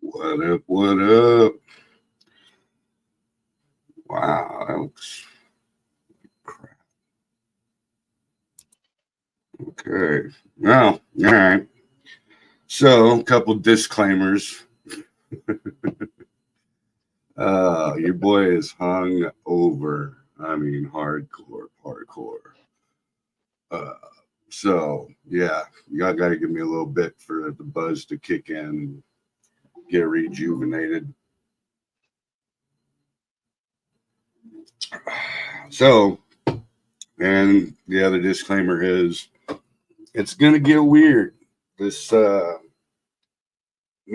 What up? What up? Wow, that looks crap. Okay. Well, all right. So, a couple disclaimers. Your boy is hung over. I mean, hardcore, hardcore. Uh, so yeah, y'all got to give me a little bit for the buzz to kick in and get rejuvenated. So, and the other disclaimer is it's gonna get weird. This me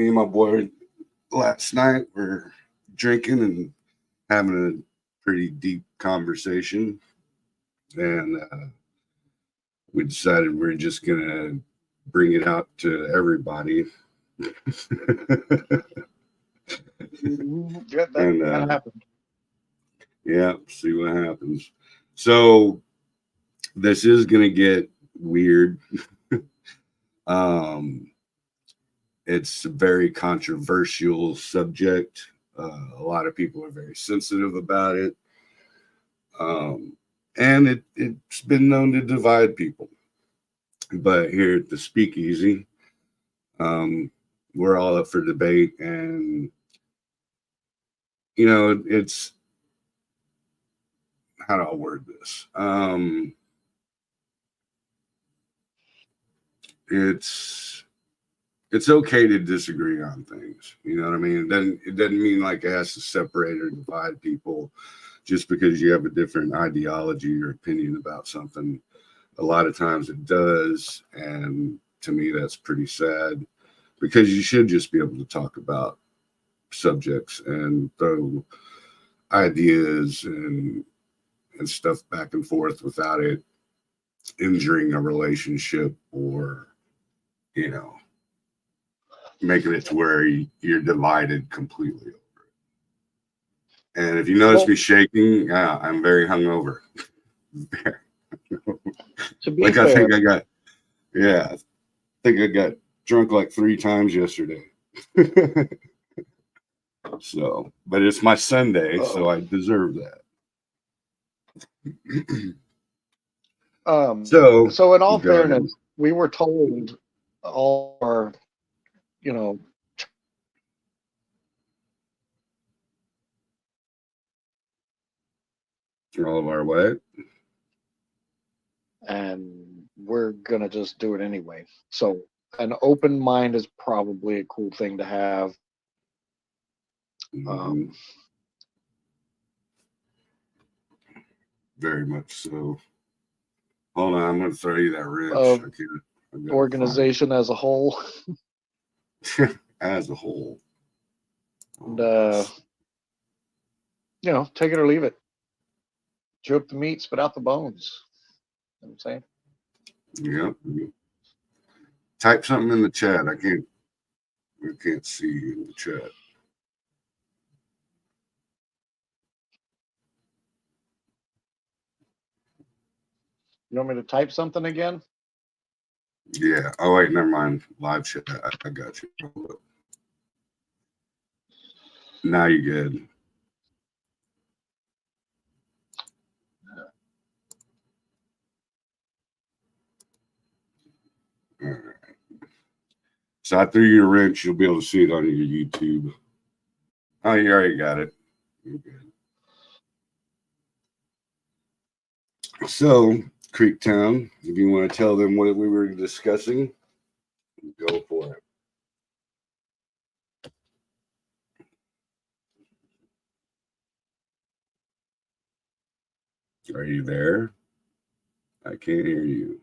and my boy last night were drinking and having a pretty deep conversation, and we decided we're just gonna bring it out to everybody. Yeah, And that happened. yeah, see what happens. So this is gonna get weird. um, it's a very controversial subject. A lot of people are very sensitive about it, um, and it's been known to divide people. But here at the Speakeasy, um, we're all up for debate, and it's how do I word this? It's it's okay to disagree on things. You know what I mean? It doesn't mean like it has to separate or divide people just because you have a different ideology or opinion about something. A lot of times it does, and to me that's pretty sad because you should just be able to talk about subjects and throw ideas and stuff back and forth without it injuring a relationship or you know making it to where you're divided completely. And if you notice Well, me shaking, I'm very hungover. to be Like I fair, think I think I got drunk like 3 times yesterday. So, but it's my Sunday, so oh, I deserve that. So, so in all go ahead. fairness, we were told all our, you know, All of our way. and we're gonna just do it anyway. So an open mind is probably a cool thing to have. Hmm. Um, Very much so. Hold on, I'm gonna throw you that wrench. of I can't. I gotta find organization as a whole, it as a whole. and Oh, yes. take it or leave it. Chew up the meat, spit out the bones. You know what I'm saying? Yep. Type something in the chat. I can't see you in the chat. You want me to type something again? Yeah. Oh wait, never mind. Live chat. I got you. Now you're good. All right. So I threw you a wrench. You'll be able to see it on your YouTube. Oh, you already got it. You're good. So, Creektown, if you want to tell them what we were discussing, go for it. Are you there? I can't hear you.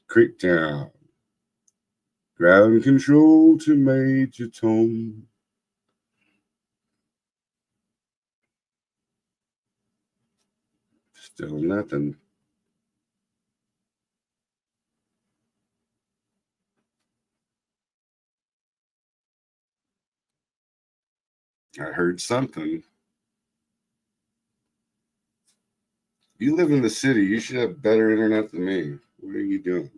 Creektown. Ground control to Major Tom. Still nothing. I heard something. You live in the city. You should have better internet than me. What are you doing?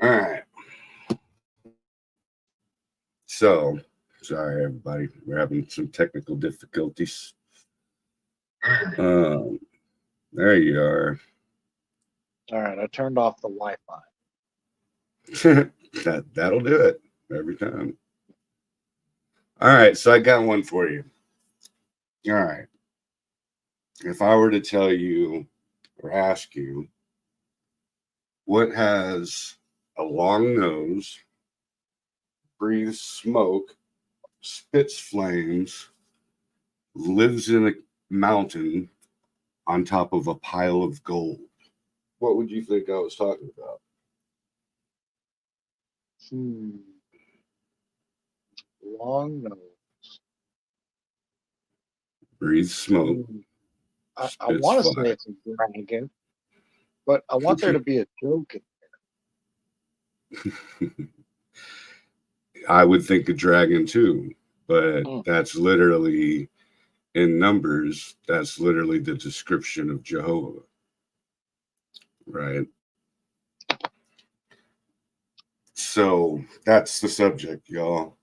All right. So, sorry, everybody. We're having some technical difficulties. Um, there you are. All right, I turned off the Wi-Fi. That'll do it every time. All right, so I got one for you. All right. If I were to tell you or ask you what has a long nose, breathes smoke, spits flames, lives in a mountain on top of a pile of gold, what would you think I was talking about? Long nose. Breathes smoke, I spits want to say fire. it's a dragon, but I want there to be a joke. I would think a dragon too, but Mm. that's literally in Numbers, that's literally the description of Jehovah, right? So that's the subject, y'all.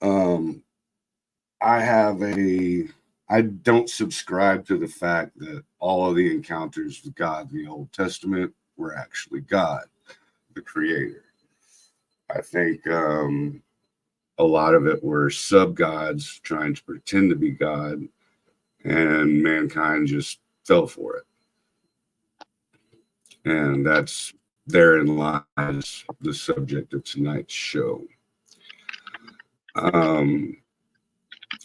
Um, I don't subscribe to the fact that all of the encounters with God in the Old Testament were actually God, the creator. I think a lot of it were sub gods trying to pretend to be God, and mankind just fell for it. And that's therein lies the subject of tonight's show.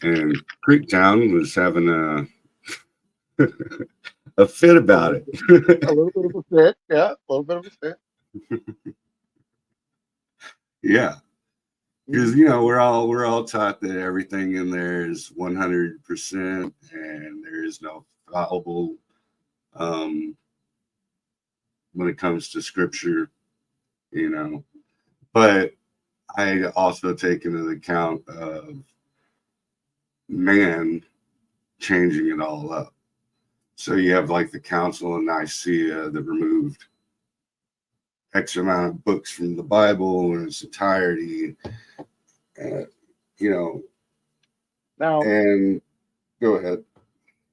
And Creektown was having a fit about it. A little bit of a fit, yeah, a little bit of a fit. Yeah, because we're all taught that everything in there is 100%, and there is no fallible when it comes to scripture, But I also take into account of man changing it all up. So you have like the Council of Nicaea that removed X amount of books from the Bible in its entirety, uh, you know. Now, And go ahead.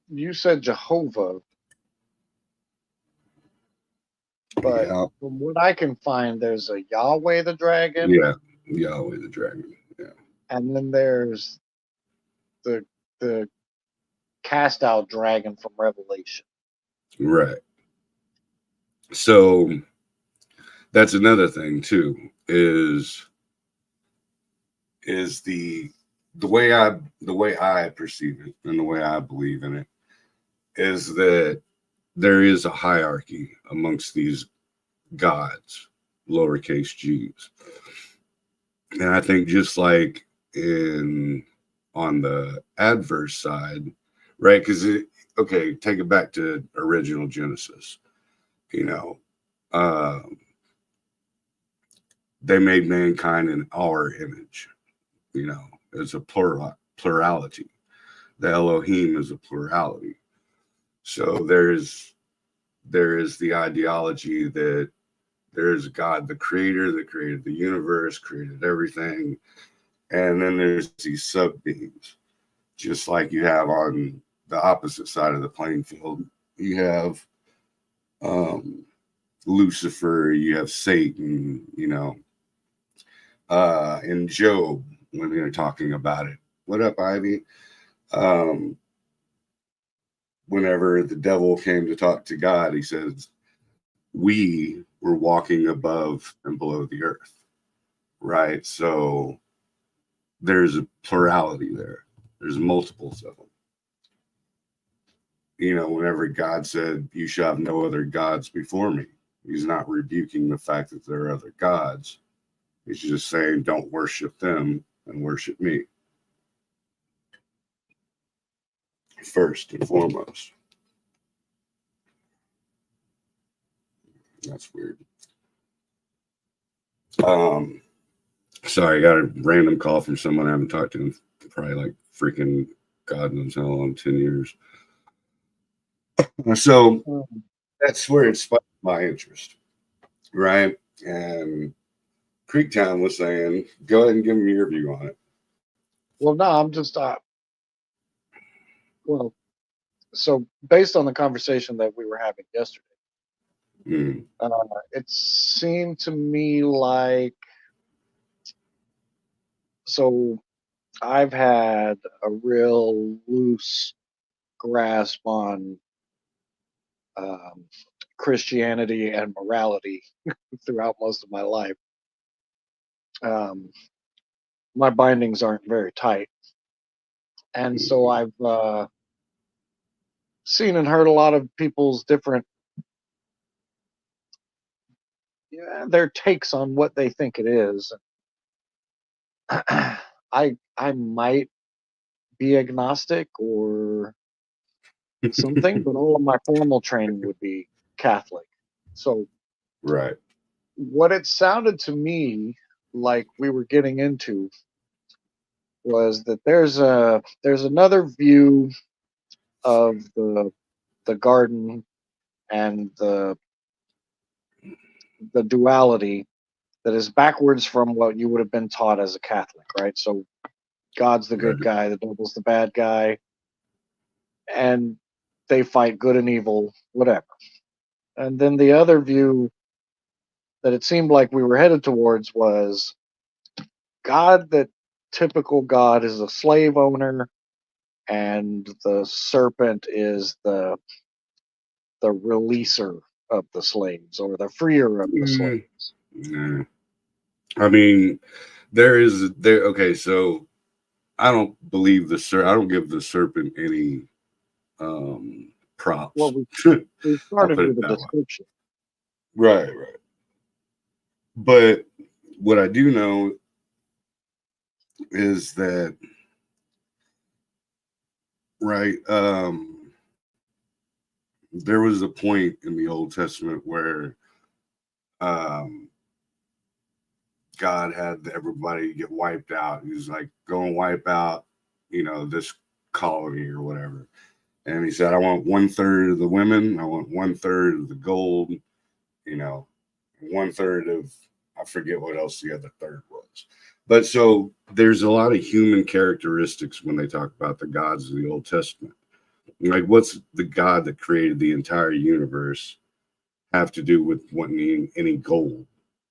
you said Jehovah, but Yeah, from what I can find, there's a Yahweh the dragon, yeah, Yahweh the dragon. Yeah, and then there's the the cast out dragon from Revelation. right. So that's another thing too. Is the way I perceive it and the way I believe in it is that there is a hierarchy amongst these gods, lowercase g's. And I think just like on the adverse side, right? Because okay, take it back to original Genesis. You know, uh, they made mankind in our image. It's a plurality. The Elohim is a plurality. So there is the ideology that there is God, the creator, that created the universe, created everything. And then there's these sub beings, just like you have on the opposite side of the playing field. You have Lucifer, you have Satan, in Job, when they're talking about it. What up, Ivy? Whenever the devil came to talk to God, he says, we were walking above and below the earth, right? So there's a plurality there. There's multiples of them. Whenever God said, you shall have no other gods before me, he's not rebuking the fact that there are other gods. He's just saying, don't worship them and worship me first and foremost. That's weird. Sorry, I got a random call from someone I haven't talked to in probably like freaking God knows how long, 10 years. So that's where it sparked my interest, right? And Creektown was saying, go ahead and give me your view on it. Well, no, I'm just well, so based on the conversation that we were having yesterday, Mm. it seemed to me like, so I've had a real loose grasp on Christianity and morality throughout most of my life. My bindings aren't very tight, and so I've seen and heard a lot of people's different their takes on what they think it is. I might be agnostic or something, but all of my formal training would be Catholic. So Right. what it sounded to me like we were getting into was that there's another view of the garden and the duality that is backwards from what you would have been taught as a Catholic, right? So God's the good guy, the devil's the bad guy, and they fight good and evil, whatever. And then the other view that it seemed like we were headed towards was God, that typical God is a slave owner, and the serpent is the releaser of the slaves or the freer of the slaves. Yeah. I mean, there. Okay, so I don't believe I don't give the serpent any props. Well, we I'll started put it with a that way. description. Right. But what I do know is that, right, there was a point in the Old Testament where God had everybody get wiped out. He was like, go and wipe out, this colony or whatever. And he said, I want 1/3 of the women, I want 1/3 of the gold, 1/3 of, I forget what else the other third was. But so there's a lot of human characteristics when they talk about the gods of the Old Testament. Like, what's the God that created the entire universe have to do with wanting any gold,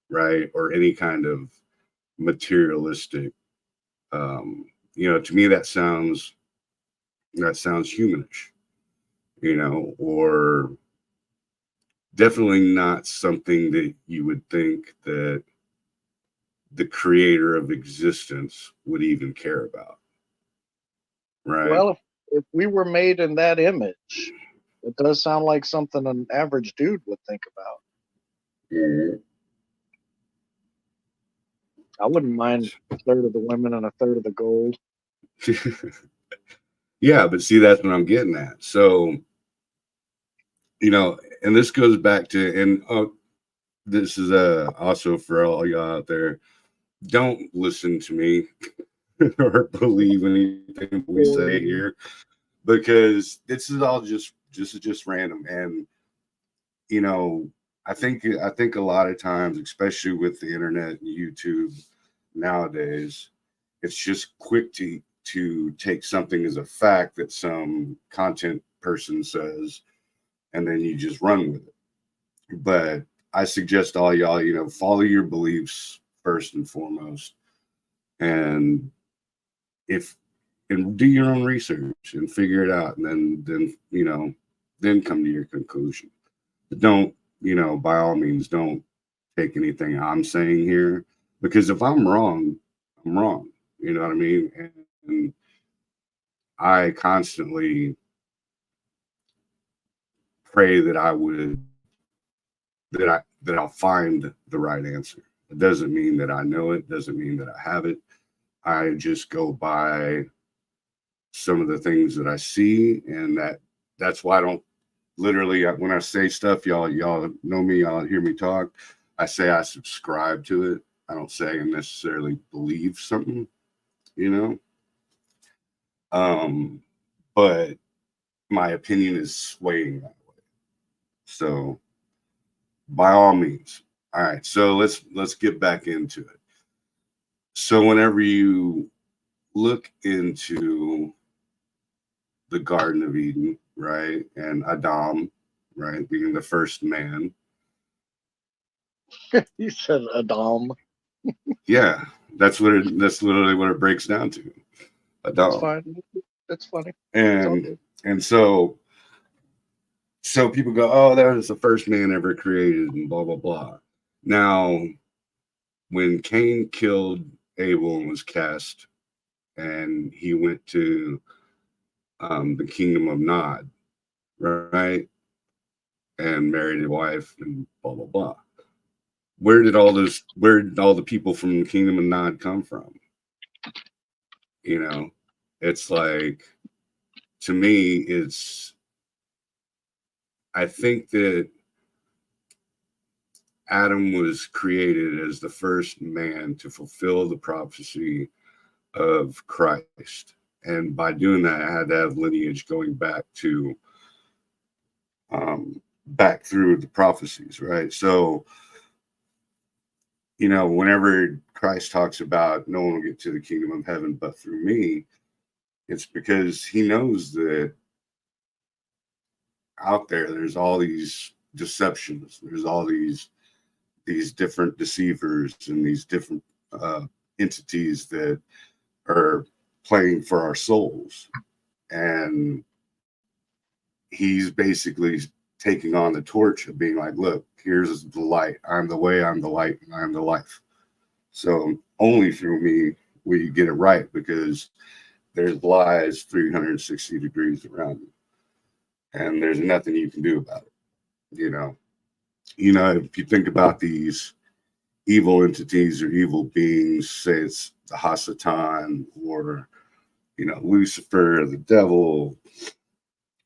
right? Or any kind of materialistic, to me that sounds humanish, or definitely not something that you would think that the creator of existence would even care about, right? Well, if we were made in that image, it does sound like something an average dude would think about. Mm-hmm. I wouldn't mind a third of the women and a third of the gold. Yeah, but see, that's what I'm getting at. So, and this goes back to, and this is also for all y'all out there, don't listen to me or believe anything we say here, because this is all just random. And I think a lot of times, especially with the internet and YouTube nowadays, it's just quick to take something as a fact that some content person says, and then you just run with it. But I suggest all y'all, follow your beliefs first and foremost, and do your own research and figure it out, and then come to your conclusion. But don't, by all means, don't take anything I'm saying here, because if I'm wrong, I'm wrong. You know what I mean? And I constantly pray that I'll find the right answer. It doesn't mean that I know it, doesn't mean that I have it. I just go by some of the things that I see, and that's why I don't literally, when I say stuff, y'all know me, y'all hear me talk. I say I subscribe to it. I don't say I necessarily believe something, you know. But my opinion is swaying that way. So by all means. All right, so let's get back into it. So whenever you look into the Garden of Eden, right, and Adam, right, being the first man. You said Adam. Yeah, that's literally what it breaks down to. That's Adam. fine. That's funny. It's all And good. and so people go, oh, that was the first man ever created, and blah blah blah. Now, when Cain killed Abel and was cast, and he went to the kingdom of Nod, right, and married a wife, and blah blah blah. Where did all the people from the kingdom of Nod come from? You know, it's like, to me, I think that Adam was created as the first man to fulfill the prophecy of Christ. And by doing that, I had to have lineage going back to back through the prophecies, right? So, whenever Christ talks about no one will get to the kingdom of heaven but through me, it's because he knows that out there's all these deceptions, there's all these different deceivers and these different entities that are playing for our souls. And he's basically taking on the torch of being like, look, here's the light. I'm the way, I'm the light, and I'm the life. So only through me will you get it right, because there's lies 360 degrees around you. And there's nothing you can do about it. If you think about these evil entities or evil beings, say it's the Hasatan, or Lucifer, the devil,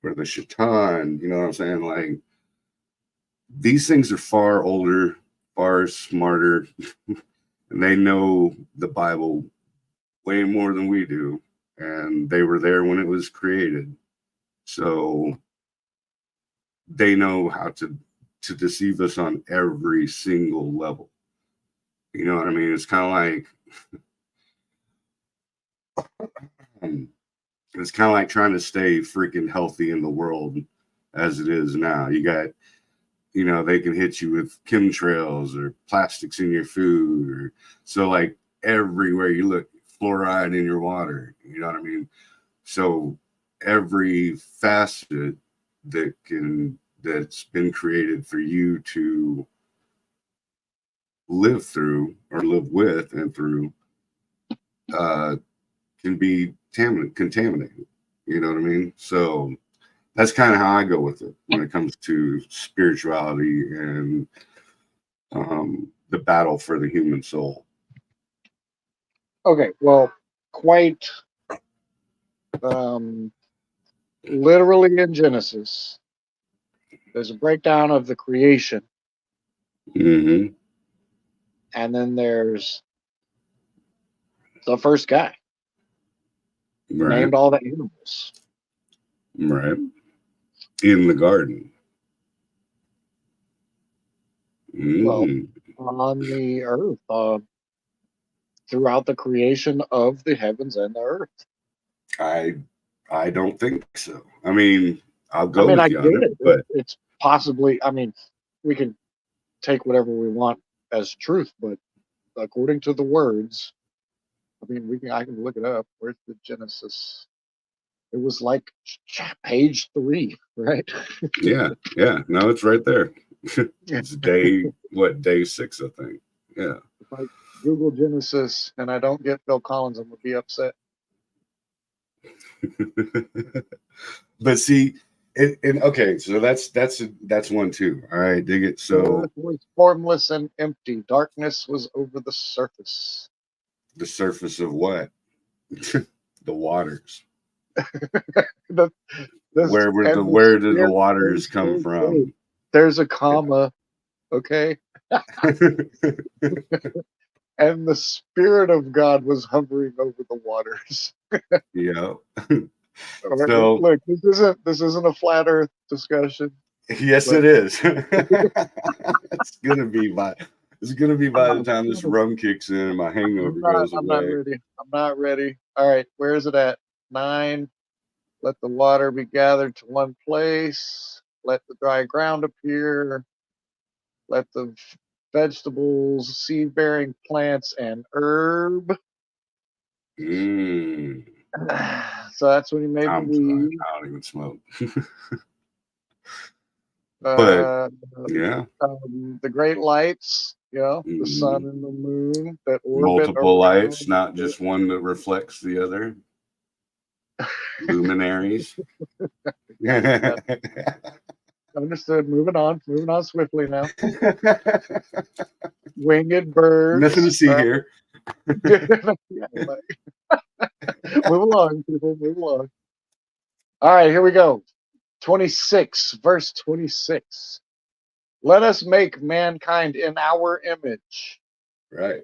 or the Shaitan, you know what I'm saying? Like, these things are far older, far smarter, and they know the Bible way more than we do. And they were there when it was created. So they know how to deceive us on every single level. You know what I mean? It's kind of like trying to stay freaking healthy in the world as it is now. You got, they can hit you with chemtrails or plastics in your food, or so, like, everywhere you look, fluoride in your water. You know what I mean? So every facet that's been created for you to live through or live with and through can be contaminated. You know what I mean? So that's kind of how I go with it when it comes to spirituality and the battle for the human soul. Okay, well, quite literally in Genesis, there's a breakdown of the creation, Mm-hmm. and then there's the first guy who Right. named all the animals. Right. In the garden. Well, Mm. on the earth, throughout the creation of the heavens and the earth. I don't think so. I mean, I'll I go mean, with I you get on it, it. but It's possibly, I mean, we can take whatever we want as truth, but according to the words, I mean, I can look it up. Where's the Genesis? It was like page 3, right? yeah, no, it's right there. Yeah. It's day 6, I think. Yeah. If I Google Genesis and I don't get Phil Collins, I'm gonna be upset. But see, Okay, so that's one too. All right, dig it. The So earth was formless and empty. Darkness was over the surface. the surface of what? The waters. The, this and the Where did the spirit. waters come from? There's a comma, okay? And the spirit of God was hovering over the waters. Yeah. All right, So look, this isn't a flat Earth discussion, yes, but it is. It's gonna be by the I'm time this rum kicks in and my hangover not. goes I'm not away. ready. I'm not ready. All right, where is it at? 9. Let the water be gathered to one place. Let the dry ground appear. Let the vegetables, seed-bearing plants, and herb. Mm, So that's when he made the I'm sorry. weed. I don't even smoke. But Uh, yeah, the great lights, the sun mm, and the moon that orbit multiple lights, around. not just one that reflects the other. Luminaries. Yeah, understood. Moving on swiftly now. Winged Nothing to birds. see here. Yeah, move along, people. Move along. All right, here we go. 26, verse 26. Let us make mankind in our image. Right.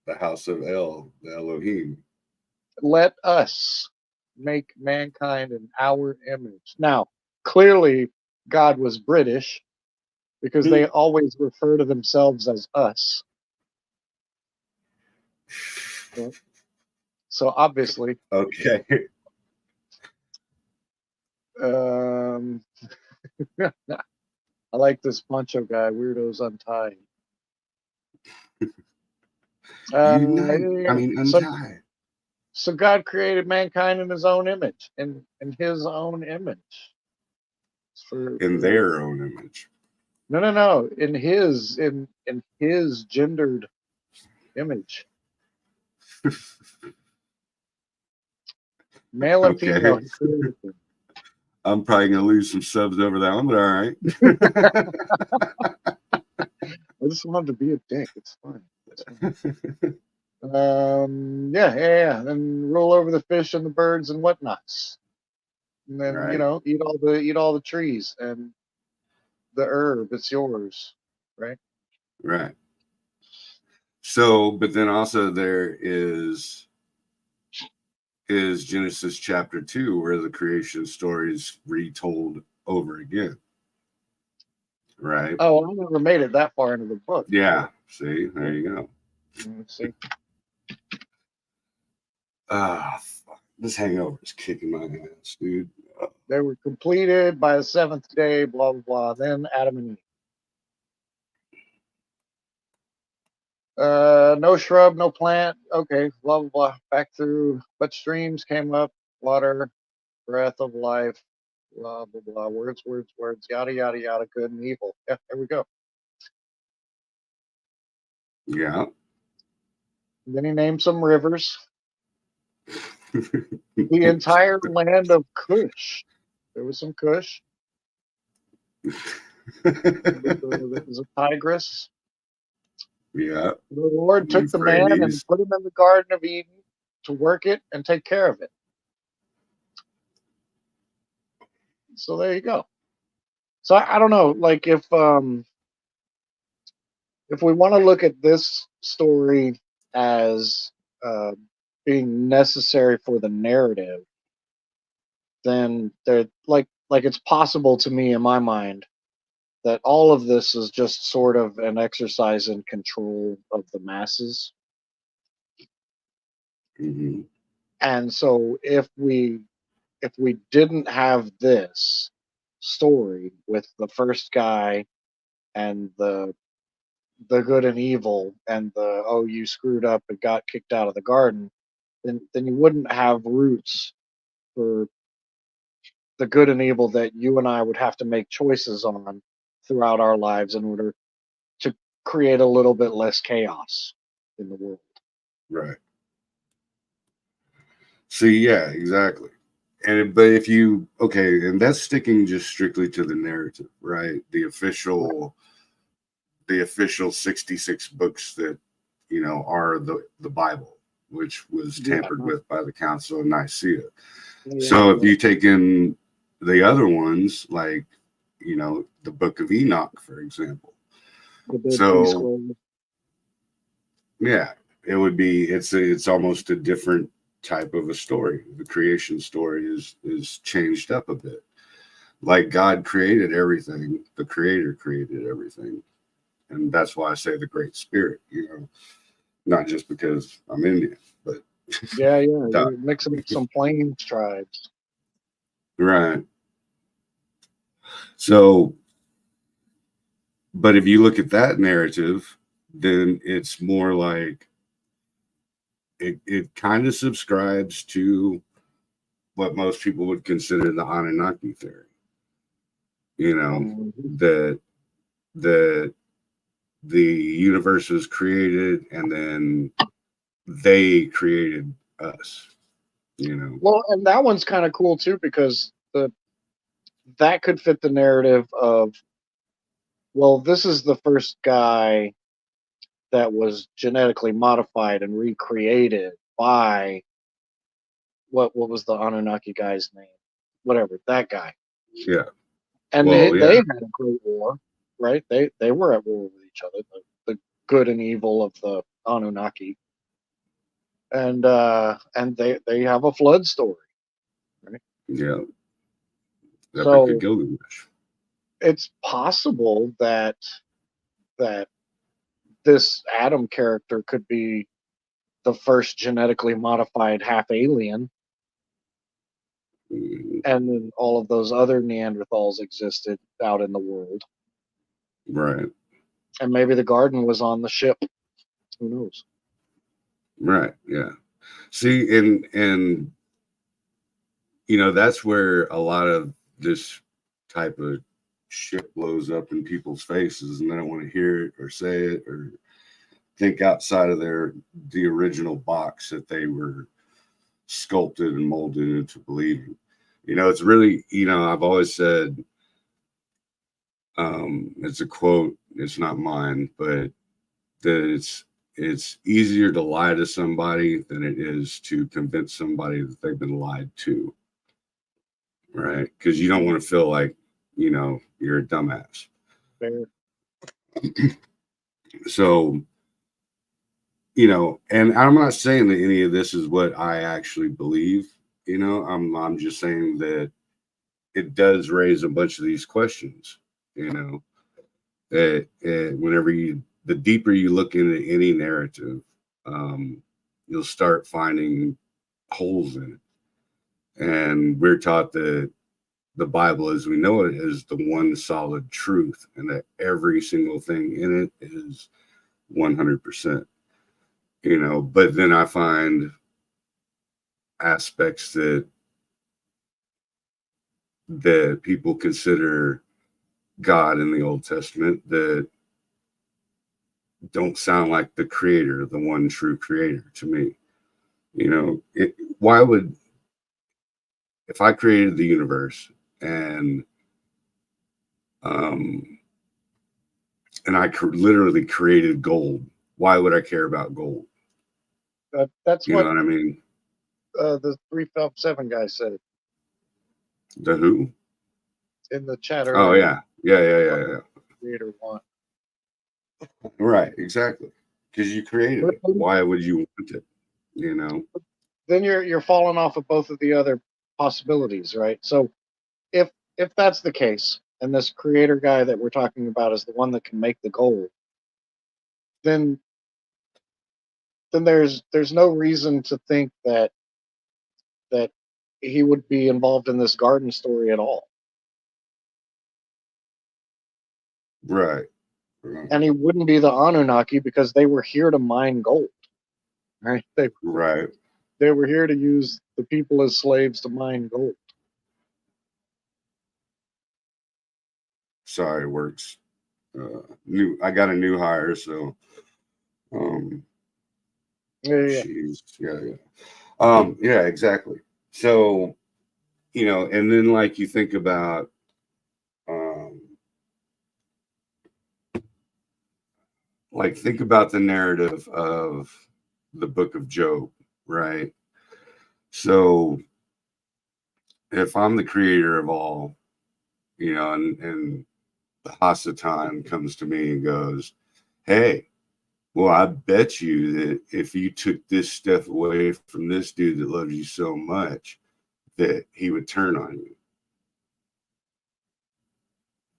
The house of El, the Elohim. Let us make mankind in our image. Now, clearly, God was British because they always refer to themselves as us. So obviously, Okay. um, I like this poncho guy, Weirdos Untied. Unite. I Yeah. mean, So, untie. so God created mankind in His own image, in His own image. In their own image. No, in His gendered image, male and female. Okay. He created them. I'm probably going to lose some subs over that one, but all I just wanted to be a dick. It's fine. It's fine. Yeah. And roll over the fish and the birds and whatnots. And then right. eat all the trees and the herb. It's yours, right? Right. So, but then also there is Genesis chapter 2, where the creation story is retold over again. Right. Oh, I never made it that far into the book. Yeah. See, there you go. Let's see. Ah, this hangover is kicking my ass, dude. They were completed by the 7th day. Blah blah blah. Then Adam and Eve. No shrub, no plant. Okay, blah blah blah. Back through, but streams came up, water, breath of life, blah blah blah. Words. Yada yada yada. Good and evil. Yeah, there we go. Yeah. And then he named some rivers. The entire land of Cush. There was some Cush. There was a Tigris. Yeah. The Lord took the man and Euphrates. put him in the Garden of Eden to work it and take care of it. So there you go. So I don't know, like if we want to look at this story as uh, being necessary for the narrative, then there like it's possible to me in my mind that all of this is just sort of an exercise in control of the masses. Mm-hmm. And so if we didn't have this story with the first guy and the good and evil and the oh you screwed up and got kicked out of the garden, then you wouldn't have roots for the good and evil that you and I would have to make choices on throughout our lives in order to create a little bit less chaos in the world. Right. See, yeah, exactly. but if you and that's sticking just strictly to the narrative, right? The official 66 books that are the Bible, which was Yeah. tampered with by the Council of Nicaea. Yeah. So if you take in the other ones, like the Book of Enoch, for example, The Dead Sea so Scrolls. yeah, it's almost a different type of a story. The creation story is changed up a bit. Like God created everything, the Creator created everything, and that's why I say the Great Spirit. Not just because I'm Indian, but Yeah, you're mixing up some Plains tribes. right. So, but if you look at that narrative, then it's more like it kind of subscribes to what most people would consider the Anunnaki theory. Mhm. That the universe was created and then they created us. Well, and that one's kind of cool too because that could fit the narrative of, well, this is the first guy that was genetically modified and recreated by what was the Anunnaki guy's name? Whatever, that guy. Yeah. And Well, they yeah. had a great war, right? They were at war with each other, the good and evil of the Anunnaki. And they have a flood story, right? Yeah. Epic of So Gilgamesh. it's possible that that this Adam character could be the first genetically modified half alien, and then all of those other Neanderthals existed out in the world. Right. And maybe the garden was on the ship. Who knows? Right. Yeah. See, and that's where a lot of this type of shit blows up in people's faces, and they don't want to hear it or say it or think outside of the original box that they were sculpted and molded into believing. It's really, I've always said, it's a quote, it's not mine, but that it's easier to lie to somebody than it is to convince somebody that they've been lied to, right? Because you don't want to feel like you're a dumbass. Fair. So and I'm not saying that any of this is what I actually believe. I'm just saying that it does raise a bunch of these questions. Whenever the deeper you look into any narrative, you'll start finding holes in it. And we're taught that the Bible, as we know it, is the one solid truth, and that every single thing in it is 100%. But then I find aspects that people consider God in the Old Testament that don't sound like the creator, the one true creator to me. Why would, if I created the universe and um and I literally created gold, why would I care about gold? That's You know what what I mean? the 357 guy said The who? in the chat Oh earlier. yeah. Yeah. Creator want. Right, exactly. Because you created But it. Why would you want it? then you're falling off of both of the other possibilities, right? So if that's the case, and this creator guy that we're talking about is the one that can make the gold, then there's no reason to think that he would be involved in this garden story at all. Right. And he wouldn't be the Anunnaki because they were here to mine gold. Right? Right. They were here to use the people as slaves to mine gold. Sorry, works. I got a new hire, so Yeah. she's yeah. Yeah, exactly. So you know, and then like you think about, um, like think about the narrative of the book of Job, right? So if I'm the creator of all, you know, and the Hasatan comes to me and goes, hey, well, I bet you that if you took this stuff away from this dude that loves you so much, that he would turn on you.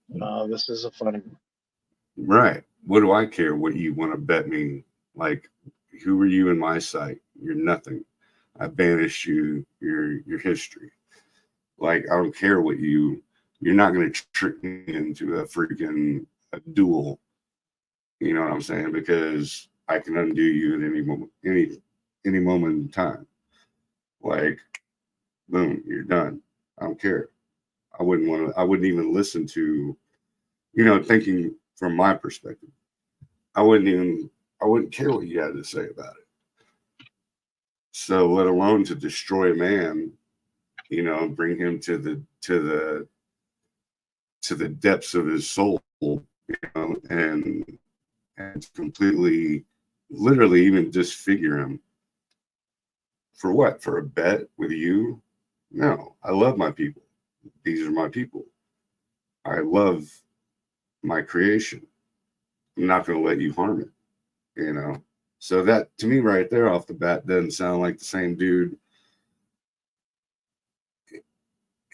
No, this is a funny one. Right. What do I care what you want to bet me? Like, who are you in my sight? You're nothing. I banished you, your history. Like, I don't care what you're not going to trick me into a freaking a duel. You know what I'm saying? Because I can undo you at any moment in time. Like, boom, you're done. I don't care. I wouldn't even listen to, you know, thinking from my perspective. I wouldn't care what you had to say about it. So let alone to destroy a man, you know, bring him to the depths of his soul, you know, and completely, literally even disfigure him. For what? For a bet with you? No, I love my people. These are my people. I love my creation. I'm not going to let you harm it, you know? So that to me right there off the bat doesn't sound like the same dude.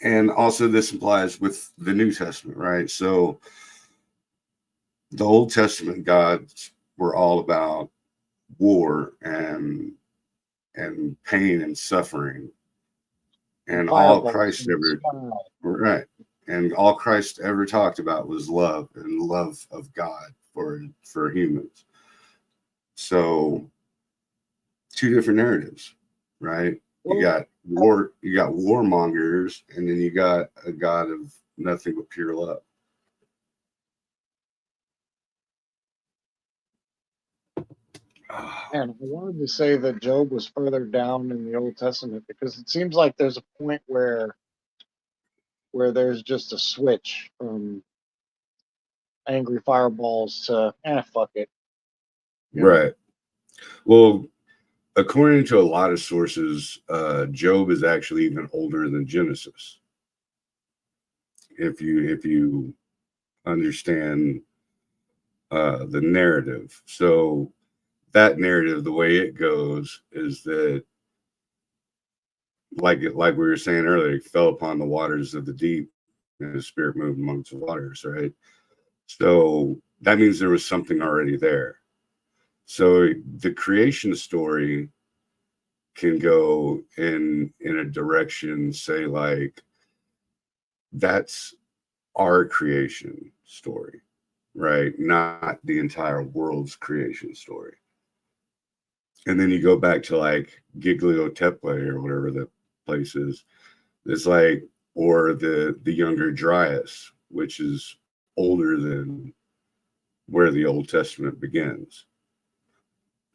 And also this implies with the New Testament, right? So the Old Testament gods were all about war and pain and suffering. And all Fireballs Christ in the ever sky. right. And all Christ ever talked about was love and love of God for humans. So two different narratives, right? Well, You got warmongers, and then you got a God of nothing but pure love. and I wanted to say that Job was further down in the Old Testament because it seems like there's a point where there's just a switch from angry fireballs to fuck it, you know. Right. Well, according to a lot of sources, Job is actually even older than Genesis. If you understand the narrative, so that narrative, the way it goes, is that like we were saying earlier, he fell upon the waters of the deep, and his spirit moved amongst the waters, right? So that means there was something already there. So the creation story can go in a direction, say like that's our creation story, right? Not the entire world's creation story. And then you go back to like Giglio Tepe or whatever the place is. It's like, or the younger Dryas, which is older than where the Old Testament begins.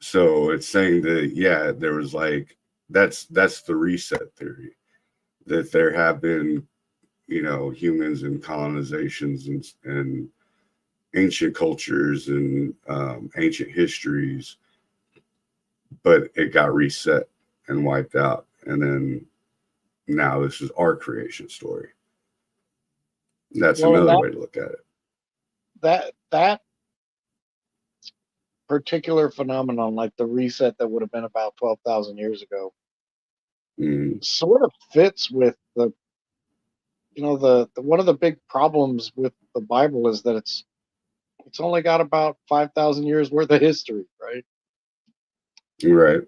So it's saying that yeah, there was like that's the reset theory, that there have been, you know, humans and colonizations and ancient cultures and ancient histories, but it got reset and wiped out, and then now this is our creation story. That's Well, and another that way to look at it. that particular phenomenon, like the reset that would have been about 12,000 years ago, Mm, sort of fits with the the one of the big problems with the Bible is that it's only got about 5,000 years worth of history, right? right.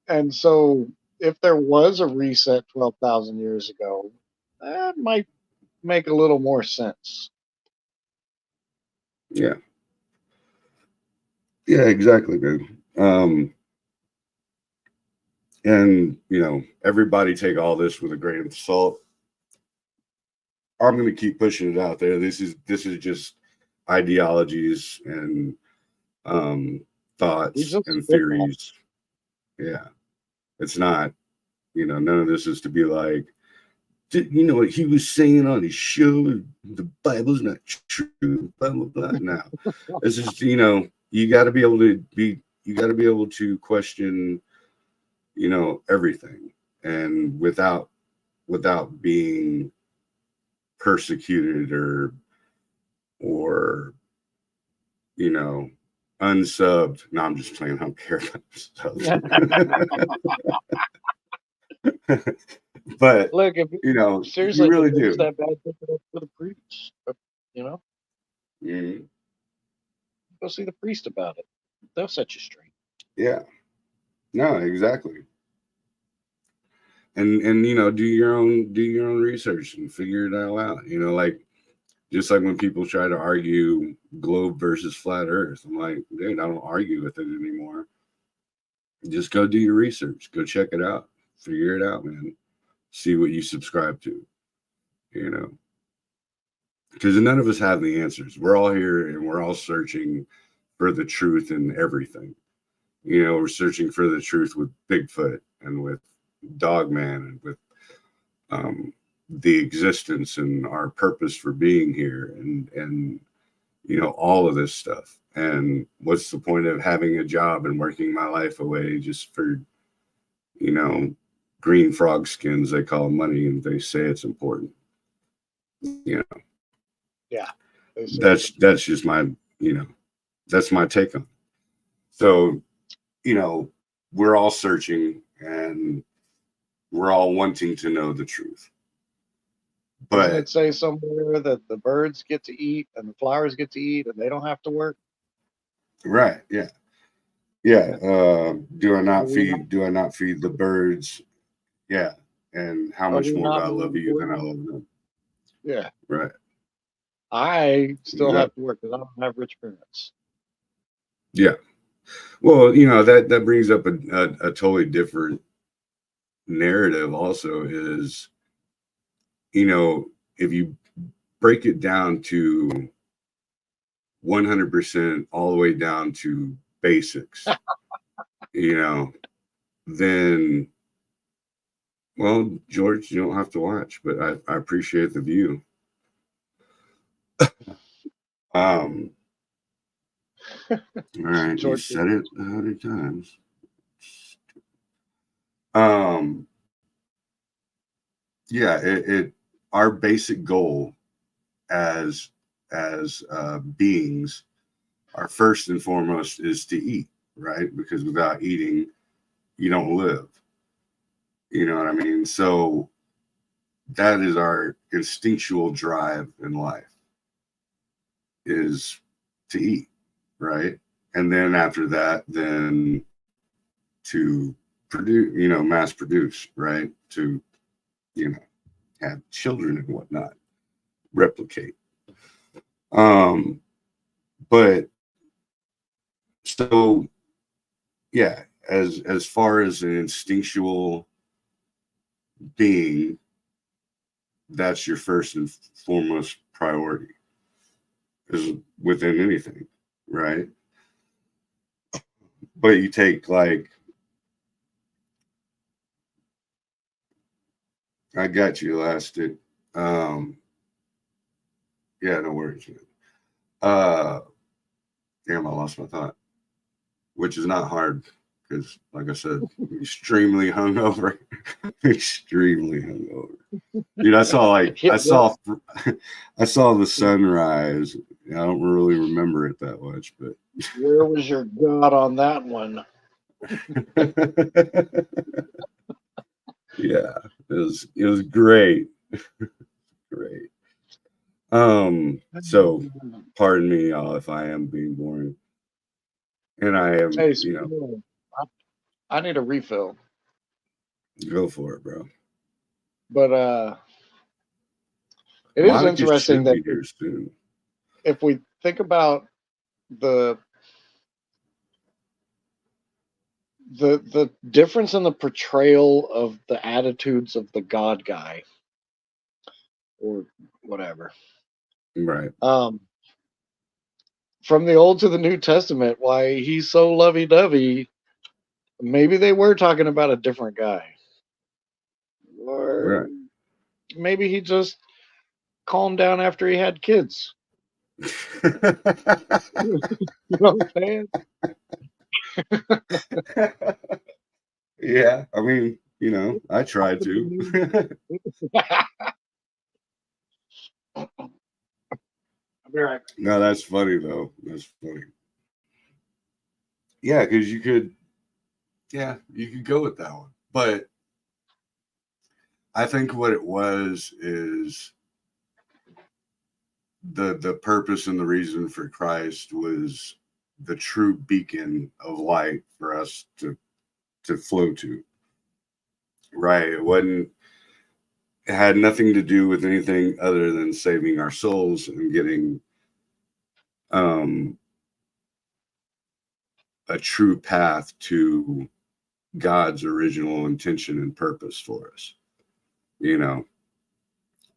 And so if there was a reset 12,000 years ago, that might make a little more sense. Yeah. Yeah, exactly, dude. And you know, everybody take all this with a grain of salt. I'm going to keep pushing it out there. This is just ideologies and We thoughts just and spitball. theories. Yeah, it's not. You know, none of this is to be like, you know what he was saying on his show? The Bible's not true. Blah blah blah. Now, it's just you got to be able to be. You got to be able to question, everything, and without being persecuted or unsubbed. No, I'm just playing. I don't care about subs. But Look, if seriously, you really if it's do. that bad, pick it up with a priest. Mhm. Go see the priest about it. They'll set you straight. Yeah. No, exactly. And do your own research and figure it all out. Like just like when people try to argue globe versus flat Earth, I'm like, dude, I don't argue with it anymore. Just go do your research. Go check it out. Figure it out, man. See what you subscribe to. Because none of us have the answers. We're all here and we're all searching for the truth in everything. We're searching for the truth with Bigfoot and with Dogman and with the existence and our purpose for being here and all of this stuff. And what's the point of having a job and working my life away just for green frog skins? They call money and they say it's important. Yeah, that's just my that's my take on it. So we're all searching and we're all wanting to know the truth. But doesn't it say somewhere that the birds get to eat and the flowers get to eat and they don't have to work? Right. Yeah. Do I not feed the birds? Yeah. And how much more do I love you than I love them? Yeah. Right. I still have to work because I don't have rich parents. Yeah. Well, that brings up a totally different narrative also is, if you break it down to 100% all the way down to basics, then, well, George, you don't have to watch, but I appreciate the view. All right, you said it 100 times. Yeah, our basic goal as beings, our first and foremost is to eat, right? Because without eating, you don't live. You know what I mean? So that is our instinctual drive in life, is to eat, right? And then after that, then to produce, mass produce, right? To, have children and whatnot, replicate. But so, yeah, as far as an instinctual being, that's your first and foremost priority, is within anything, right? But you take like, I got you last it. Yeah, no worries. Damn, I lost my thought, which is not hard because, like I said, extremely hungover. Extremely hungover. Dude, I saw the sunrise. I don't really remember it that much, but where was your God on that one? Yeah, it was great. Great. So pardon me, y'all, if I am being boring. And I am, Hey, I need a refill. Go for it, bro. But it is interesting that if we think about the difference in the portrayal of the attitudes of the God guy or whatever. Right. From the Old to the New Testament, why he's so lovey-dovey, maybe they were talking about a different guy. Or maybe he just calmed down after he had kids. You know what I'm saying? Yeah, I mean, I try to. I'll be right back. No, that's funny though. That's funny. Yeah, because you could go with that one. But I think what it was is the purpose and the reason for Christ was the true beacon of light for us to flow to. Right. It had nothing to do with anything other than saving our souls and getting a true path to God's original intention and purpose for us. It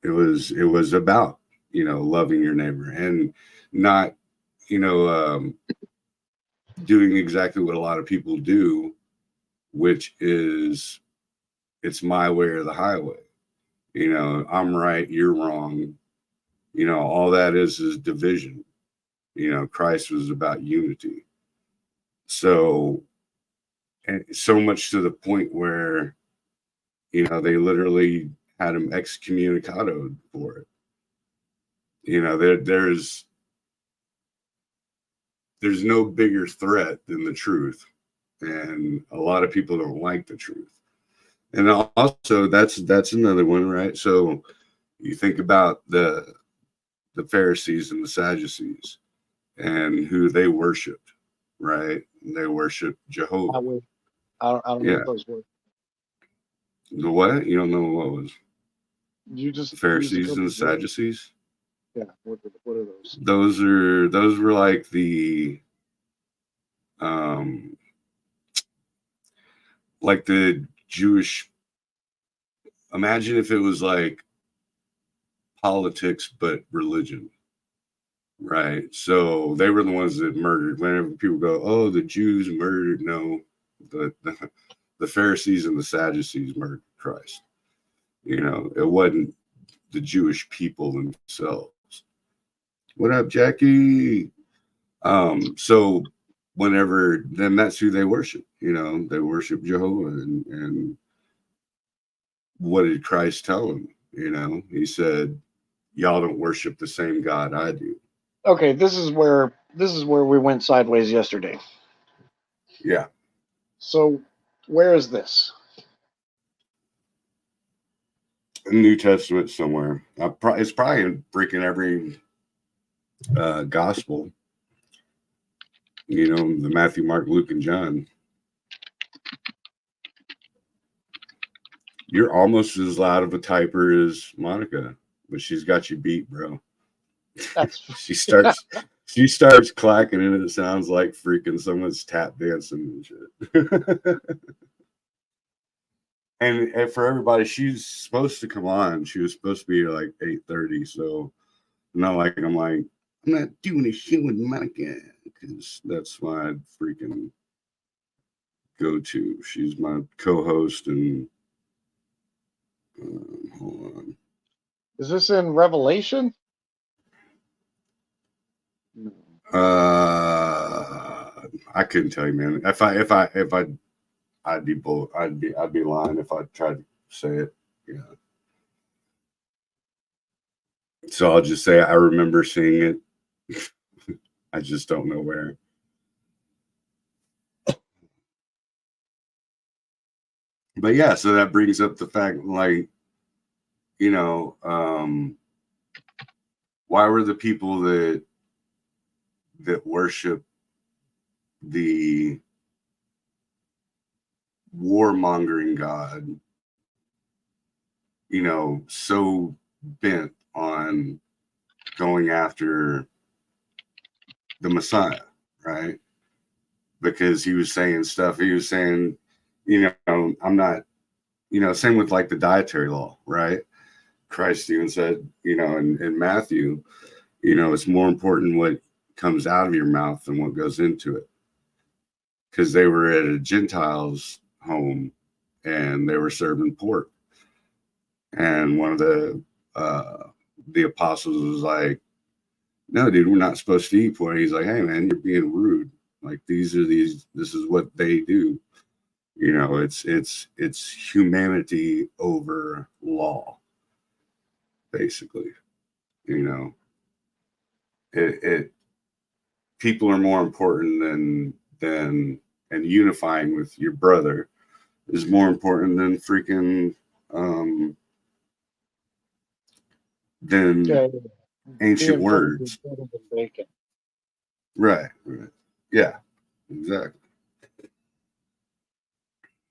was about, loving your neighbor and not, doing exactly what a lot of people do, which is it's my way or the highway. I'm right, you're wrong. All that is division. Christ was about unity. So, and so much to the point where, they literally had him excommunicated for it. There's no bigger threat than the truth. And a lot of people don't like the truth. And also that's another one, right? So you think about the Pharisees and the Sadducees and who they worshiped, right? They worshiped Jehovah. I don't know what those were. The what? You don't know what was? You just The Pharisees and the Sadducees? Yeah, what are those? Those were like the Jewish. Imagine if it was like politics but religion, right? So they were the ones that murdered. Whenever people go, "Oh, the Jews murdered," no, the Pharisees and the Sadducees murdered Christ. It wasn't the Jewish people themselves. What up, Jackie? So whenever, then that's who they worship. They worship Jehovah, and what did Christ tell them? He said, "Y'all don't worship the same God I do." Okay, this is where we went sideways yesterday. Yeah. So, where is this? New Testament somewhere. It's probably in freaking every gospel. The Matthew, Mark, Luke, and John. You're almost as loud of a typer as Monica, but she's got you beat, bro. she starts clacking and it sounds like freaking someone's tap dancing and shit. And for everybody, she's supposed to come on. She was supposed to be like 8:30, so I'm not doing a show with Monica because that's my freaking go-to. She's my co-host and hold on. Is this in Revelation? No. I couldn't tell you, man. I'd be lying if I tried to say it. Yeah. So I'll just say I remember seeing it. I just don't know where. But yeah, so that brings up the fact, like, why were the people that worship the warmongering God, so bent on going after the Messiah, right? Because he was saying stuff. He was saying, I'm not, same with like the dietary law, right? Christ even said, in Matthew, it's more important what comes out of your mouth than what goes into it. Because they were at a Gentile's home and they were serving pork. And one of the apostles was like, "No, dude, we're not supposed to eat pork." He's like, "Hey, man, you're being rude. Like this is what they do. You know, it's humanity over law, basically. You know, it people are more important and unifying with your brother is more important than freaking than Yeah, ancient being friends is words." better than bacon. Right. Yeah, exactly.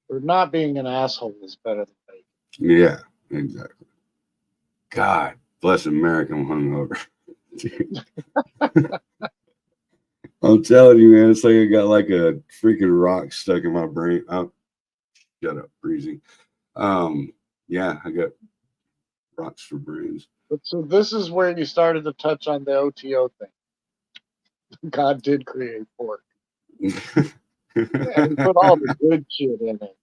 Or not being an asshole is better than bacon. Yeah, exactly. God bless America, I'm hungover. I'm telling you, man, it's like I got like a freaking rock stuck in my brain. Oh, shut up, breezy. Um, yeah, I got rocks for brains. But so this is where you started to touch on the OTO thing. God did create pork, and he put all the good shit in it.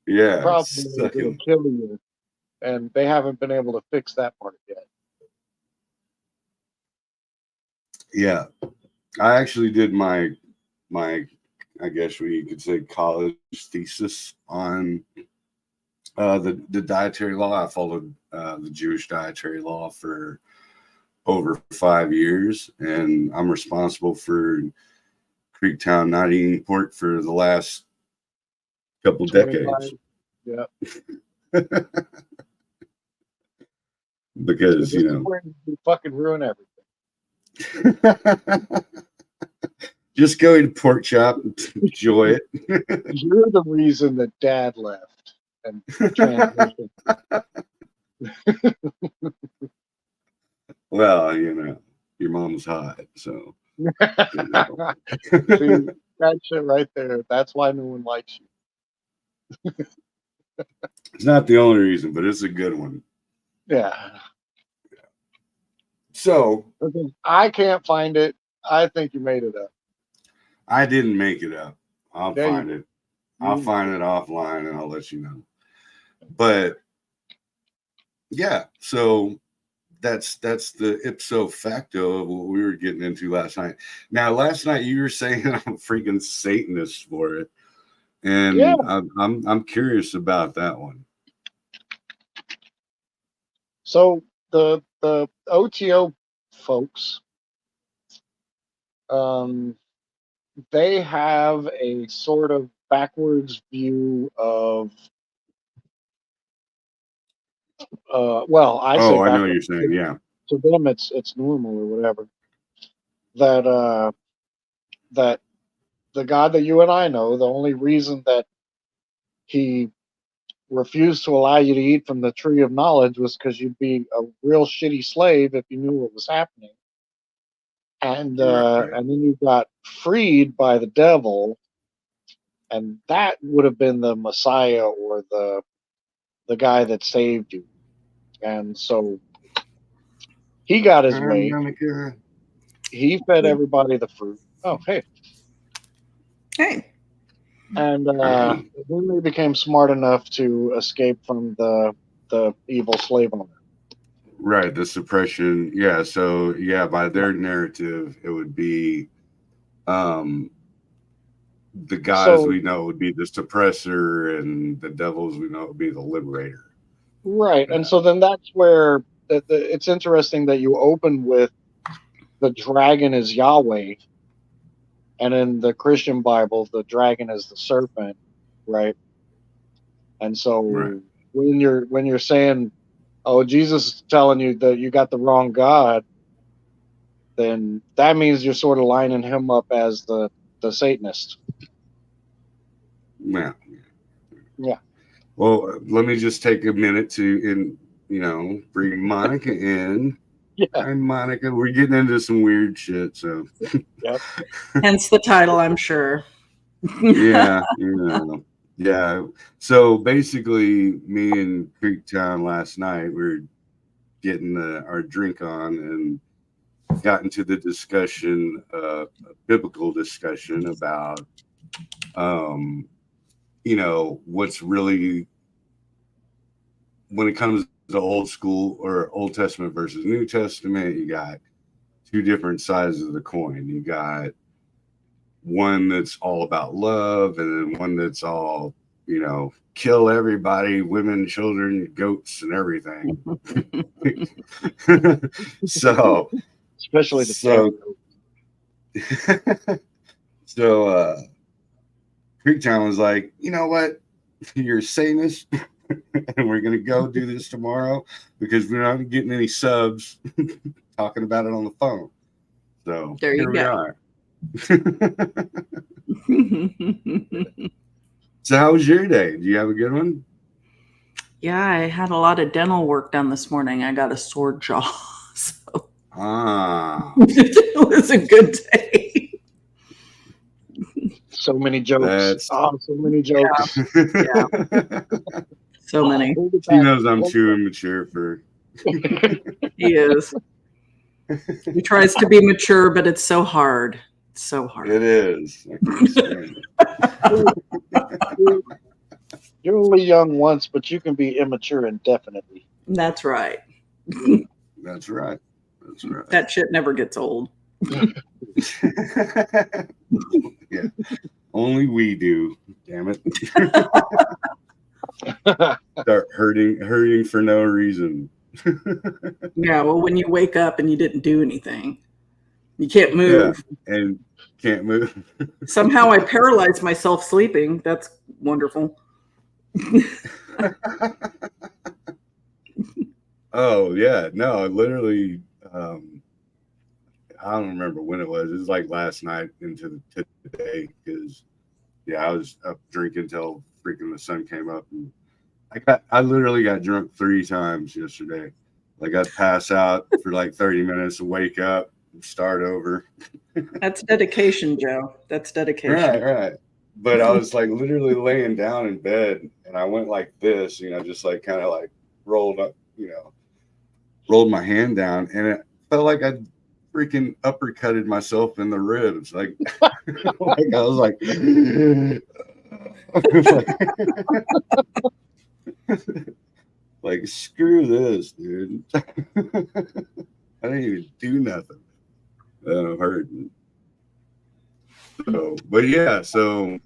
The Yeah, problem is it'll sucking. kill you, and they haven't been able to fix that part yet. Yeah, I actually did my I guess we could say college thesis on the dietary law. I followed the Jewish dietary law for over 5 years, and I'm responsible for Creektown not eating pork for the last couple 25. decades. Yeah. So Because this is where you fucking ruin everything. just go eat a pork chop and enjoy You're the reason that Dad left and transitioned. Well, you know, your mom's hot, so you know. See, that shit right there. That's why no one likes you. It's not the only reason, but it's a good one. Yeah. So Because I can't find it. I think you made it up. I didn't make it up. I'll Yeah, you find did. it. I'll find it offline and I'll let you know. But yeah, so that's the ipso facto of what we were getting into last night. Now, last night you were saying I'm a freaking Satanist for it, Yeah. and I'm curious about that one. So the OTO folks, um, they have a sort of backwards view of well, I say Oh, I know what backwards. you're saying. Yeah, To them it's normal or whatever. That that the God that you and I know, the only reason that he refused to allow you to eat from the tree of knowledge was because you'd be a real shitty slave if you knew what was happening. right. And then you got freed by the devil, and that would have been the Messiah or the guy that saved you. And so he got his I'm way. gonna go. He fed everybody the fruit. Oh, hey. Hey. And then they became smart enough to escape from the evil slave owner. Right, the suppression. Yeah, so yeah, by Yeah. their narrative, it would be um the guys So we know would be the suppressor, and the devils we know would be the liberator. right, and Yeah, so then that's where it's interesting that you open with the dragon is Yahweh, and in the Christian Bible, the dragon is the serpent, right? And right. so when you're saying, "Oh, Jesus is telling you that you got the wrong God," then that means you're sort of lining him up as the Satanist. Yeah. Yeah, Well, let me just take a minute bring Monica in. yeah, Hi, Monica. We're getting into some weird shit, so yep. Hence the title, I'm sure. yeah, yeah. So basically, me and Creektown last night, we were getting our drink on and got into the discussion, a biblical discussion about, what's really when it comes to old school or Old Testament versus New Testament, you got two different sides of the coin. You got one that's all about love, and then one that's all, kill everybody, women, children, goats, and everything. so Especially the so Creektown was like, you know what? You're a Satanist, and we're gonna go do this tomorrow because we're not getting any subs talking about it on the phone. So There you here we go. are. So how was your day? Do you have a good one? Yeah, I had a lot of dental work done this morning. I got a sore jaw. So it was a good day. So many jokes. So many jokes. Yeah. So many. She knows I'm too immature for. He is. He tries to be mature, but it's so hard. It's so hard. It is. I can't stand it. You're only young once, but you can be immature indefinitely. That's right. That's right. That's right. That shit never gets old. Yeah. Only we do. Damn it. Start hurting for no reason. Yeah, well, when you wake up and you didn't do anything, you can't move. Yeah, and can't move. Somehow I paralyzed myself sleeping. That's wonderful. Oh yeah, no, literally. I don't remember when it was. It was like last night into today because I was up drinking till freaking the sun came up, and I literally got drunk 3 times yesterday. Like I'd pass out for like 30 minutes and wake up and start over. That's dedication, Joe. That's dedication. Right. But I was like literally laying down in bed, and I went like this, just like kind of like rolled up, rolled my hand down, and it felt like I freaking uppercutted myself in the ribs. Like, like I was like, like screw this, dude. I didn't even do nothing. I'm hurting. So, but yeah, I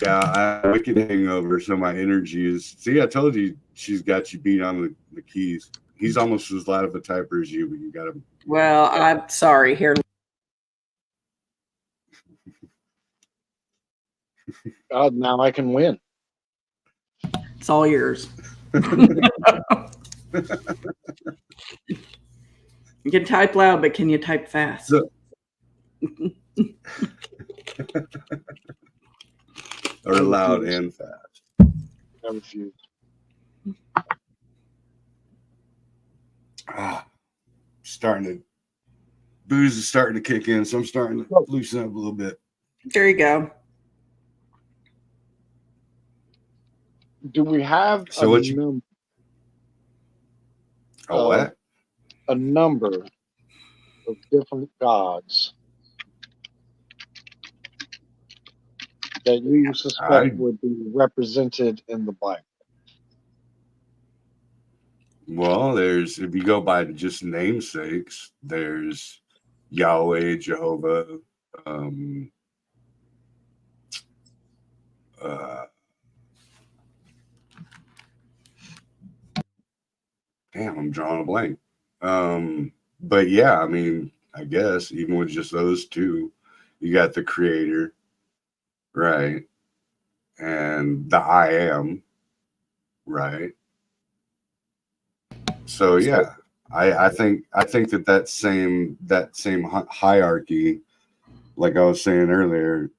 have a wicked hangover, so my energy is. See, I told you she's got you beat on the keys. He's almost as loud of a typer as you, but you got him. Well, I'm sorry. Here. God, now I can win. It's all yours. You can type loud, but can you type fast? Or loud and fast. I refuse. Booze is starting to kick in, so I'm starting to loosen up a little bit. There you go. Do we have a number of different gods that you suspect would be represented in the Bible? Well, if you go by just namesakes, there's Yahweh, Jehovah, damn, I'm drawing a blank. But yeah, I mean, I guess even with just those two, you got the Creator, right? And the I Am, right? So yeah, I think that same hierarchy, like I was saying earlier,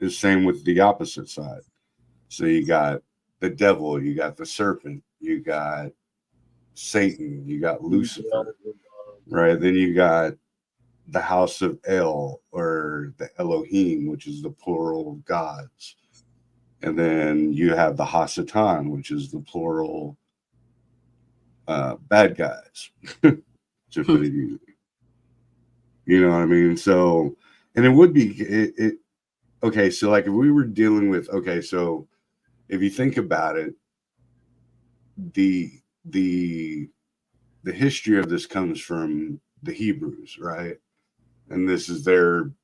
is same with the opposite side. So you got the devil, you got the serpent, you got Satan, you got Lucifer, right? Then you got the house of El, or the Elohim, which is the plural of gods. And then you have the Hasatan, which is the plural bad guys, to put it easy. You know what I mean? So, and it would be, okay, so like if we were dealing with, okay, so if you think about it, the history of this comes from the Hebrews, right? And this is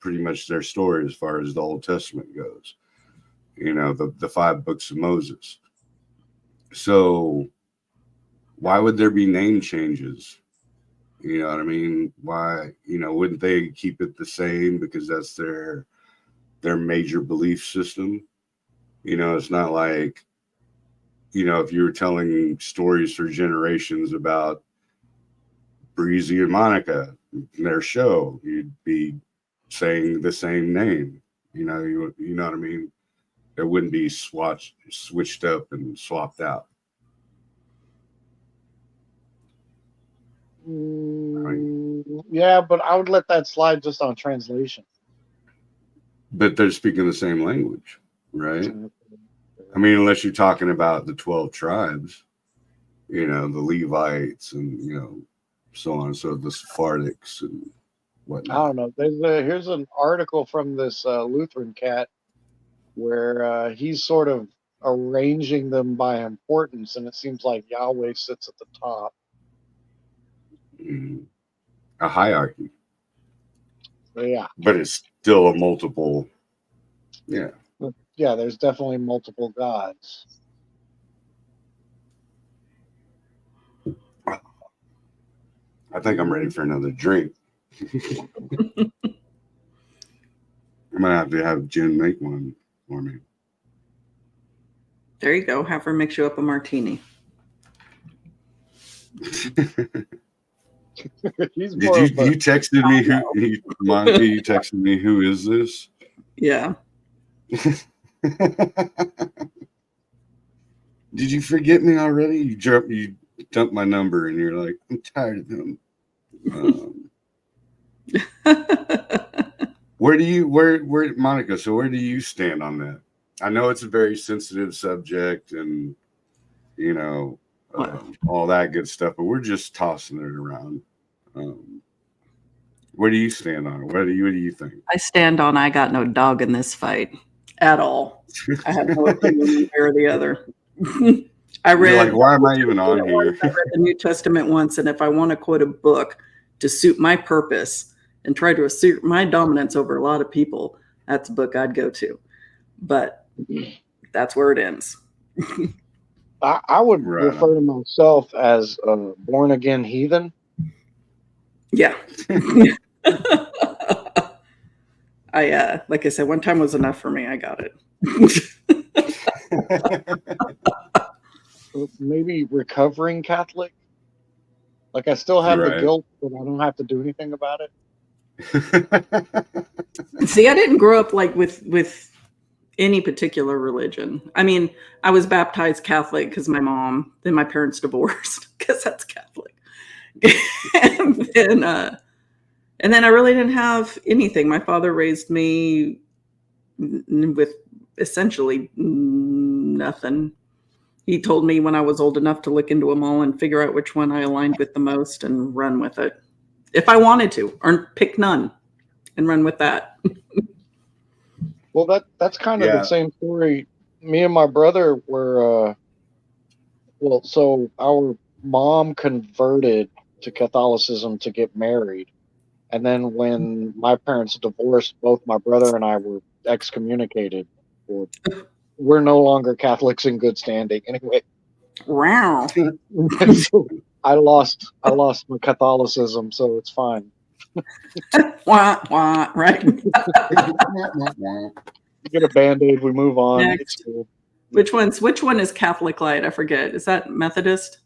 pretty much their story as far as the Old Testament goes. You know, the 5 books of Moses. So why would there be name changes? You know what I mean? Why, wouldn't they keep it the same because that's their major belief system? It's not like, if you were telling stories for generations about Breezy and Monica, their show, you'd be saying the same name. You know what I mean? It wouldn't be switched up and swapped out. Yeah, but I would let that slide just on translation. But they're speaking the same language, right? I mean, unless you're talking about the 12 tribes, the Levites and, so on. So the Sephardics and whatnot. I don't know. Here's an article from this Lutheran cat where he's sort of arranging them by importance, and it seems like Yahweh sits at the top. A hierarchy. Yeah. But it's still a multiple. Yeah. Yeah, there's definitely multiple gods. I think I'm ready for another drink. I'm going to have Jen make one for me. There you go. Have her mix you up a martini. You texted me Monica, you texted me, who is this? Yeah. Did you forget me already? You dumped my number and you're like, I'm tired of him. Where Monica, so where do you stand on that? I know it's a very sensitive subject and all that good stuff, but we're just tossing it around. Where do you stand on it? What do you think? I stand on I got no dog in this fight at all. I have no opinion one way or the other. You're like, why am I even on here? I read the New Testament once, and if I want to quote a book to suit my purpose and try to assert my dominance over a lot of people, that's a book I'd go to. But that's where it ends. I would refer to myself as a born-again heathen. Yeah. Like I said, one time was enough for me. I got it. Maybe recovering Catholic. Like I still have the guilt, but I don't have to do anything about it. See, I didn't grow up like with any particular religion. I mean, I was baptized Catholic because my mom, then my parents divorced because that's Catholic. And then I really didn't have anything. My father raised me with essentially nothing. He told me when I was old enough to look into them all and figure out which one I aligned with the most and run with it. If I wanted to, or pick none and run with that. Well, that's kind of the same story. Me and my brother were, so our mom converted to Catholicism to get married. And then when my parents divorced, both my brother and I were excommunicated. We're no longer Catholics in good standing anyway. Wow. So I lost my Catholicism, so it's fine. Wah, wah, right? You get a Band-Aid, we move on. Next. It's cool. Which one is Catholic Light? I forget. Is that Methodist?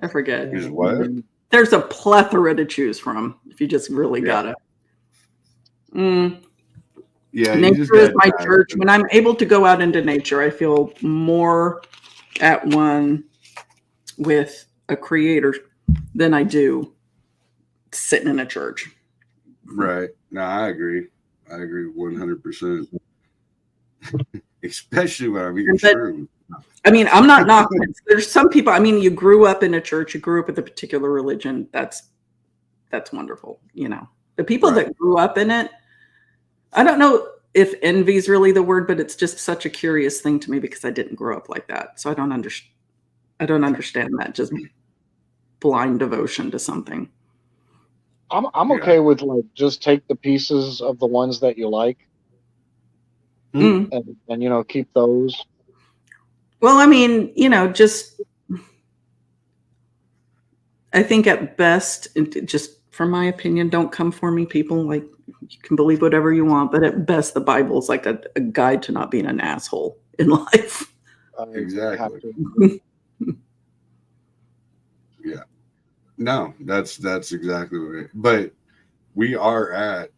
I forget. Is what? There's a plethora to choose from if you just really got it. Yeah, nature is my church. When I'm able to go out into nature, I feel more at one with a creator than I do sitting in a church. Right. No, I agree. I agree 100%. Especially when I'm eating shrooms. I mean, I'm not knocking it. There's some people, I mean, you grew up in a church, you grew up with a particular religion. That's wonderful. The people that grew up in it, I don't know. if envy is really the word, but it's just such a curious thing to me because I didn't grow up like that. So I don't understand that, just blind devotion to something. I'm okay with like just take the pieces of the ones that you like Mm. and keep those. Well, I mean, just I think at best, just from my opinion, don't come for me, people. Like, you can believe whatever you want, but at best, the Bible is like a guide to not being an asshole in life. I have Exactly. to. Yeah. No, that's exactly what it. But we are at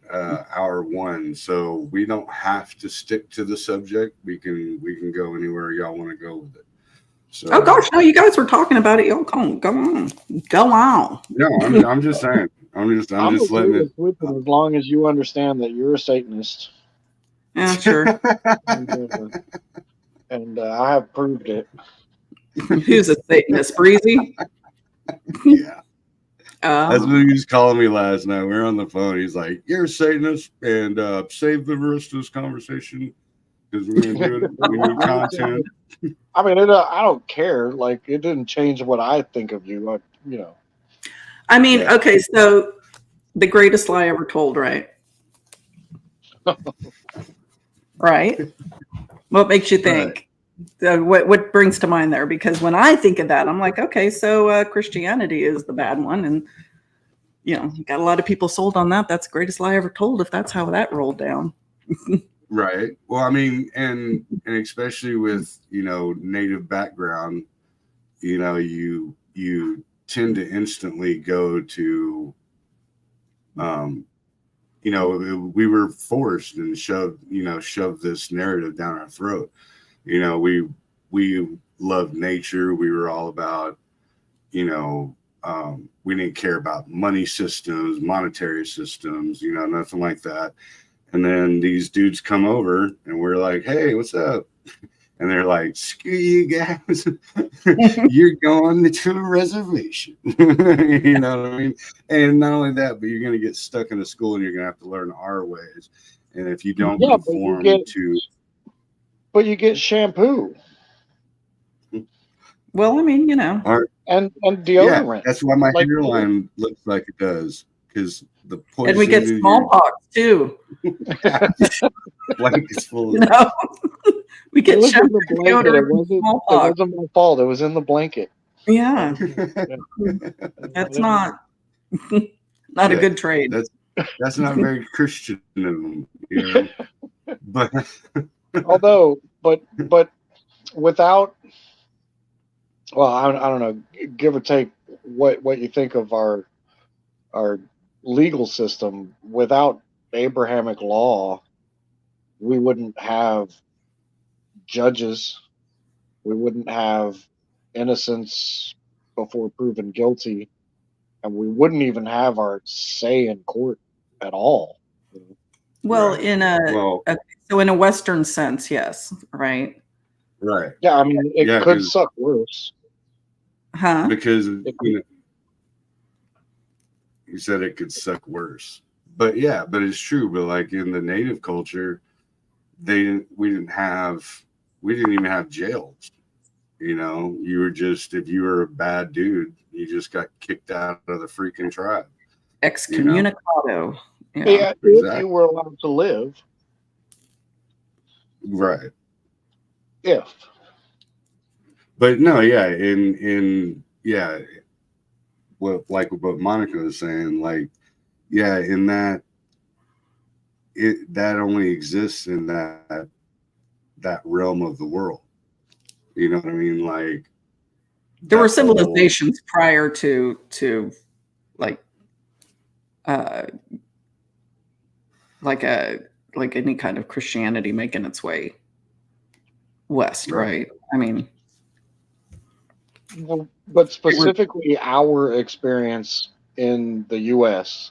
hour 1, so we don't have to stick to the subject. We can go anywhere y'all want to go with it. So, Oh gosh, no, you guys were talking about it. Y'all go on. no, I'm just saying. I'm just I'm okay letting it. with switching as long as you understand that you're a Satanist, Yeah, sure. and I have proved it. Who's a Satanist? Breezy? Yeah. That's what Oh. he was calling me last night. We were on the phone. He's like, "You're a Satanist," and save the rest of this conversation because we're gonna do it. We need content. I mean, I don't care. Like, it didn't change what I think of you. I mean, Yeah. okay, so the greatest lie ever told, right? Right? What makes you think? What brings to mind there? Because when I think of that, I'm like, okay, so Christianity is the bad one, and you got a lot of people sold on that. That's the greatest lie ever told. If that's how that rolled down. Right. Well, I mean, and especially with native background, you tend to instantly go to, we were forced and shoved this narrative down our throat. We loved nature. We were all about, we didn't care about money systems, monetary systems, nothing like that. And then these dudes come over and we're like, "Hey, what's up?" And they're like, "Screw you guys. You're going to a reservation." You know what I mean? And not only that, but you're going to get stuck in a school and you're going to have to learn our ways. And if you don't conform but you get shampoo. Well, I mean, and deodorant. Yeah, that's why my hairline looks like it does, because the poison. And we get smallpox too. Blankets full of. We get shampoo. It wasn't my fault. It was in the blanket. Yeah. That's not a good trade. That's not very Christian of them, But although, but without, well, I don't know, give or take what you think of our legal system. Without Abrahamic law, we wouldn't have judges. We wouldn't have innocence before proven guilty, and we wouldn't even have our say in court at all. Well, so in a Western sense, yes, right? Right. Yeah, I mean, it could suck worse. Huh? Because you said it could suck worse. But yeah, but it's true. But like in the native culture, we didn't even have jails. You were just, if you were a bad dude, you just got kicked out of the freaking tribe. Excommunicado. Yeah, exactly. If you were allowed to live. Right. If. But no, yeah, what Monica was saying, like, yeah, in that that only exists in that realm of the world. You know what I mean? Like, there were civilizations prior to like any kind of Christianity making its way west, right? I mean, well, but specifically our experience in the U.S.,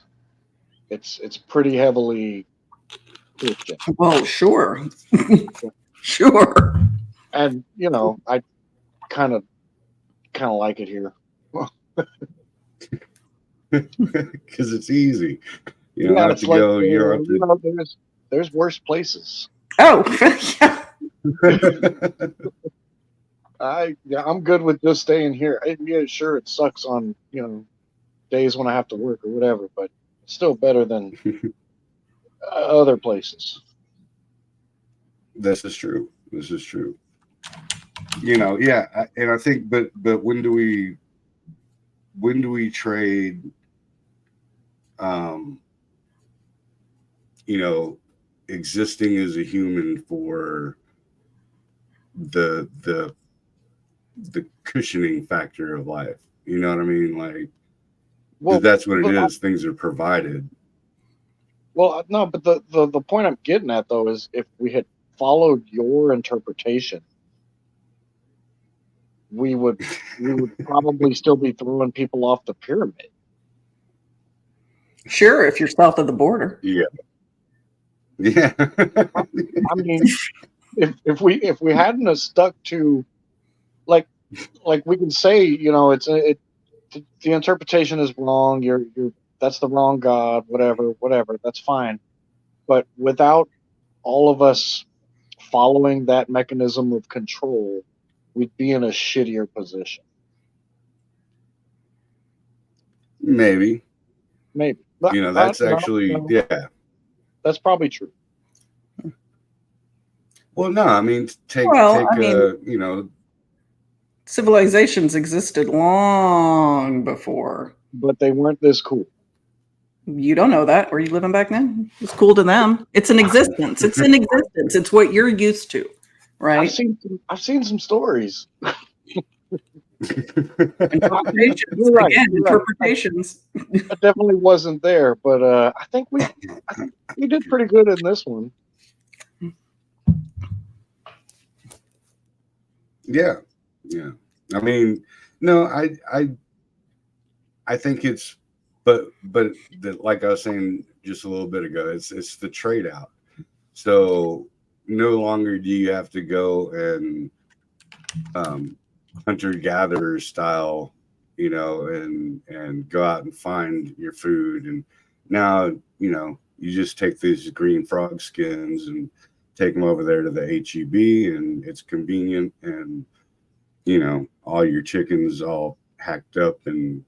it's pretty heavily Christian. Well, sure. Sure. And I kind of like it here because it's easy. You don't have to like, go Europe. there's worse places. Oh, yeah. I'm good with just staying here. Yeah, sure, it sucks on days when I have to work or whatever, but it's still better than other places. This is true. This is true. Yeah, and I think, but when do we trade, existing as a human for the cushioning factor of life? You know what I mean? Like, Well, that's what it is. Things are provided. Well, no, but the point I'm getting at though is if we had followed your interpretation, we would probably still be throwing people off the pyramid. Sure, if you're south of the border. Yeah. I mean, if we hadn't have stuck to like we can say, the interpretation is wrong. You're that's the wrong God. Whatever. That's fine. But without all of us following that mechanism of control, we'd be in a shittier position. Maybe. But, that's actually, yeah. That's probably true. Well, no, I mean, civilizations existed long before. But they weren't this cool. You don't know that. Were you living back then? It's cool to them. It's an existence. It's an existence. It's what you're used to, right? I've seen some stories. Interpretations. Right, Again, interpretations. I definitely wasn't there, but I think we did pretty good in this one. Yeah. I mean, no, I think it's, but like I was saying just a little bit ago, it's the trade out. So no longer do you have to go and hunter-gatherer style, and go out and find your food. And now, you just take these green frog skins and take them over there to the HEB, and it's convenient, and all your chickens all hacked up and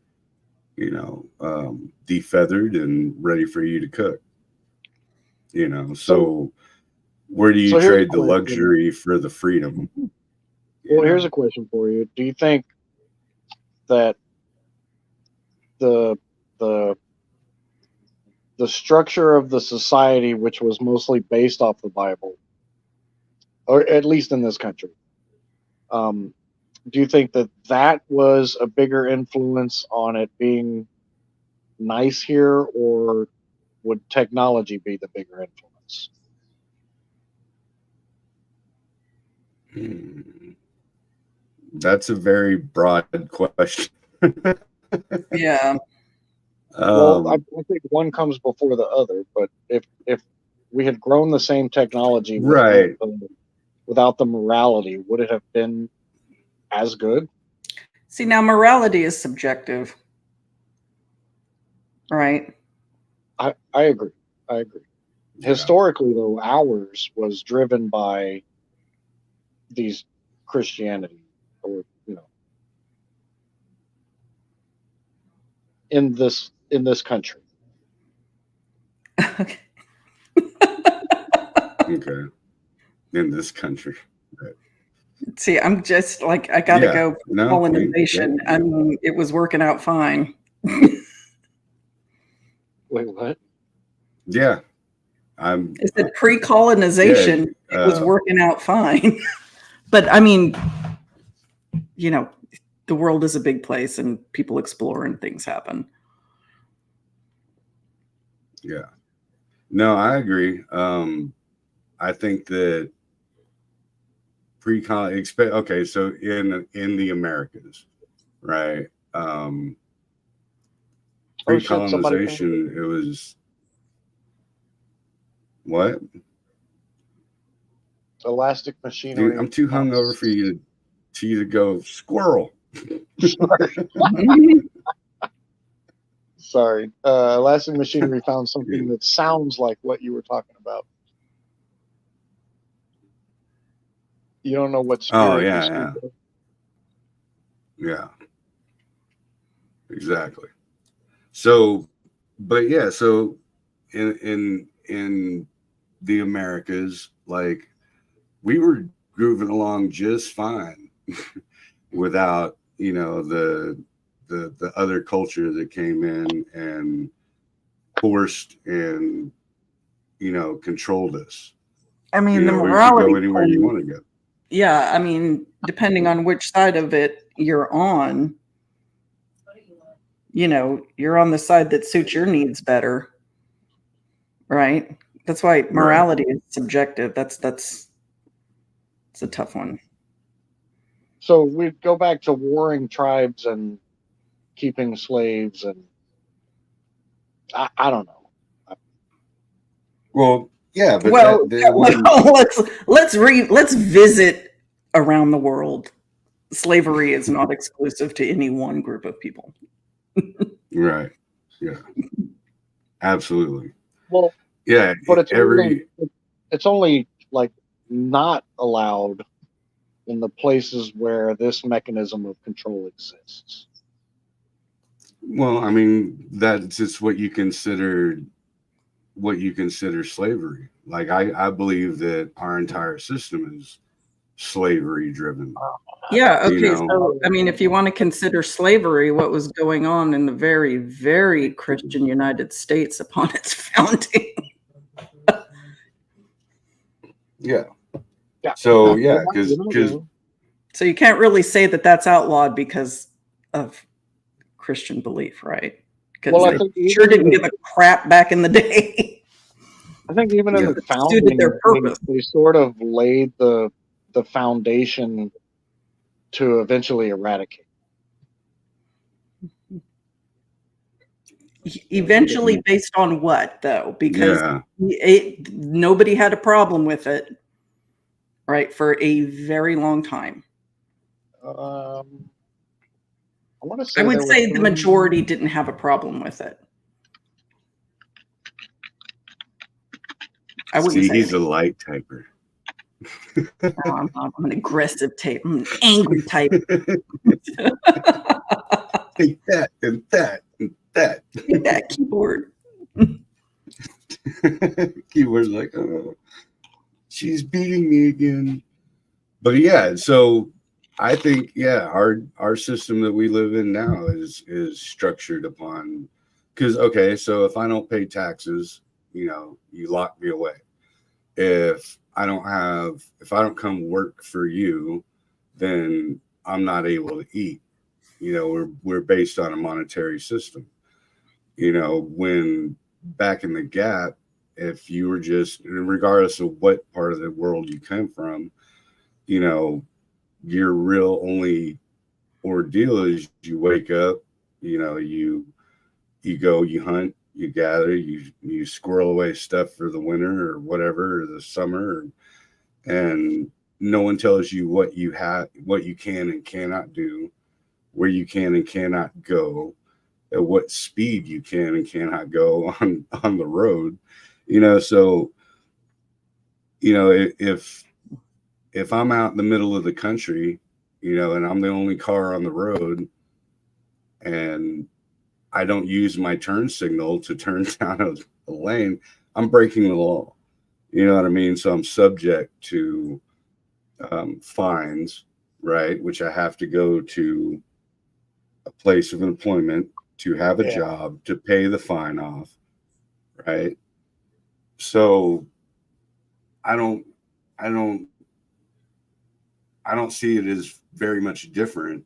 defeathered and ready for you to cook. So where do you trade the luxury for the freedom? Well, here's a question for you. Do you think that the structure of the society, which was mostly based off the Bible, or at least in this country, do you think that was a bigger influence on it being nice here, or would technology be the bigger influence? That's a very broad question. Yeah. Well, I think one comes before the other, but if we had grown the same technology right without the morality, would it have been as good? See, now morality is subjective, right? I agree. Yeah. Historically, though, ours was driven by these Christianity, or in this country. Okay. Okay. In this country. Right. See, I'm just like, I gotta go for colonization. I mean, it was working out fine. Wait, what? Yeah. I said pre-colonization, it was working out fine. But I mean, the world is a big place and people explore and things happen. Yeah. No, I agree. I think that okay, so in the Americas, right? Pre-colonization, it was what? Elastic machinery. Dude, I'm too hungover for you to go squirrel. Sorry. Elastic machinery found something that sounds like what you were talking about. You don't know what Oh spirit you yeah, speak yeah, of. yeah, exactly. So, but yeah, so in the Americas, like we were grooving along just fine without, you know, the other culture that came in and forced and, you know, controlled us. I mean, You the know, we could go morality anywhere you police. want to go. Yeah, I mean, depending on which side of it you're on, you know, you're on the side that suits your needs better, right? That's why Right. morality is subjective. That's it's a tough one. So we go back to warring tribes and keeping slaves, and I don't know. Well, yeah, but Well, that wouldn't. let's visit around the world. Slavery is not exclusive to any one group of people. Right. Yeah. Absolutely. Well, Yeah. but Every. it's only like not allowed in the places where this mechanism of control exists. Well, I mean, that's just what you consider slavery. Like I believe that our entire system is slavery driven. Yeah, You okay. know. So, I mean, if you want to consider slavery, what was going on in the very, very Christian United States upon its founding? Yeah. Yeah. So You yeah, might, because you So you can't really say that that's outlawed because of Christian belief, right? Because well, they sure didn't give a crap back in the day. I think even in yeah, the It suited their founding, purpose. they sort of laid the foundation to eventually eradicate. Eventually, based on what though? Because yeah, nobody had a problem with it, right, for a very long time. I want to I say would there were say the some. majority didn't have a problem with it. I wouldn't see, say he's a light typer. I'm an aggressive type. I'm an angry type. Take that and that and that. Hit that keyboard. Keywords like, oh, she's beating me again. But yeah, so I think yeah, our system that we live in now is structured upon because okay, so if I don't pay taxes, you know, you lock me away. If I don't come work for you, then I'm not able to eat. You know, we're based on a monetary system. You know, when back in the gap, if you were just regardless of what part of the world you came from, you know, your real only ordeal is you wake up, you know, you go, you hunt, you gather, you squirrel away stuff for the winter or whatever, or the summer, and no one tells you what you have, what you can and cannot do, where you can and cannot go, at what speed you can and cannot go on the road, you know. So you know, if I'm out in the middle of the country, you know, and I'm the only car on the road, and I don't use my turn signal to turn down a lane, I'm breaking the law. You know what I mean? So I'm subject to fines, right? Which I have to go to a place of employment to have a Yeah. job to pay the fine off, right? So I don't, I don't, I don't see it as very much different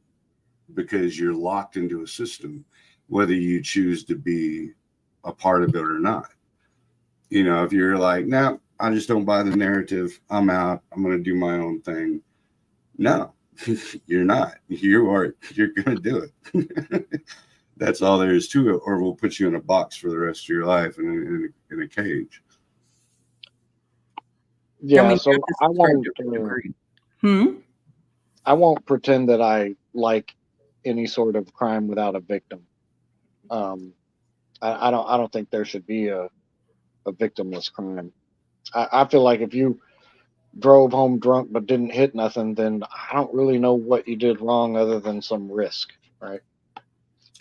because you're locked into a system, whether you choose to be a part of it or not. You know, if you're like, no, I just don't buy the narrative, I'm out, I'm going to do my own thing. No, you're not. You're going to do it. That's all there is to it, or we'll put you in a box for the rest of your life in a cage. Yeah, I mean, so agree. I won't pretend that I like any sort of crime without a victim. I don't think there should be a victimless crime. I feel like if you drove home drunk but didn't hit nothing, then I don't really know what you did wrong other than some risk, right?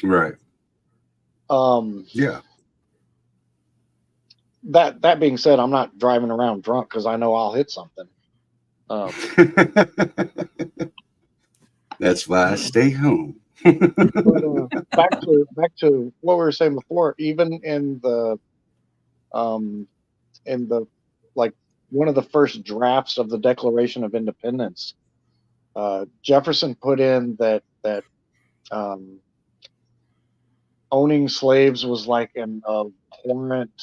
Right. Yeah. That being said, I'm not driving around drunk because I know I'll hit something. That's why I stay home. But back to what we were saying before, even in the like one of the first drafts of the Declaration of Independence, Jefferson put in that um, owning slaves was like an abhorrent.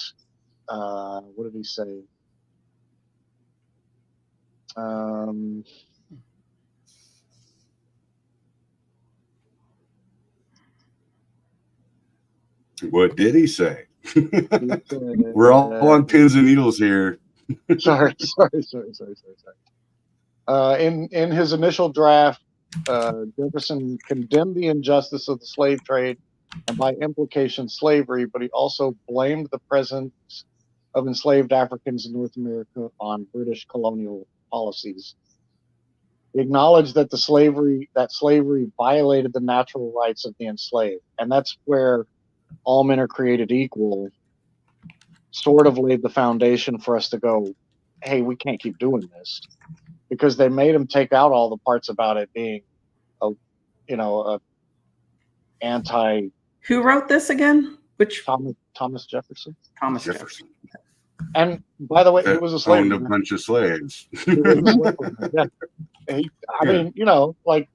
What did he say? Um, What did he say? he said, We're all on pins and needles here. sorry. In his initial draft, Jefferson condemned the injustice of the slave trade and by implication slavery, but he also blamed the presence of enslaved Africans in North America on British colonial policies. He acknowledged that slavery violated the natural rights of the enslaved, and that's where all men are created equal sort of laid the foundation for us to go, hey, we can't keep doing this, because they made him take out all the parts about it being a anti Who wrote this again? Which Thomas Jefferson. Thomas Jefferson. And by the way, he was a slave Owned a owner. bunch of slaves. He was a slave owner. Yeah. I mean, like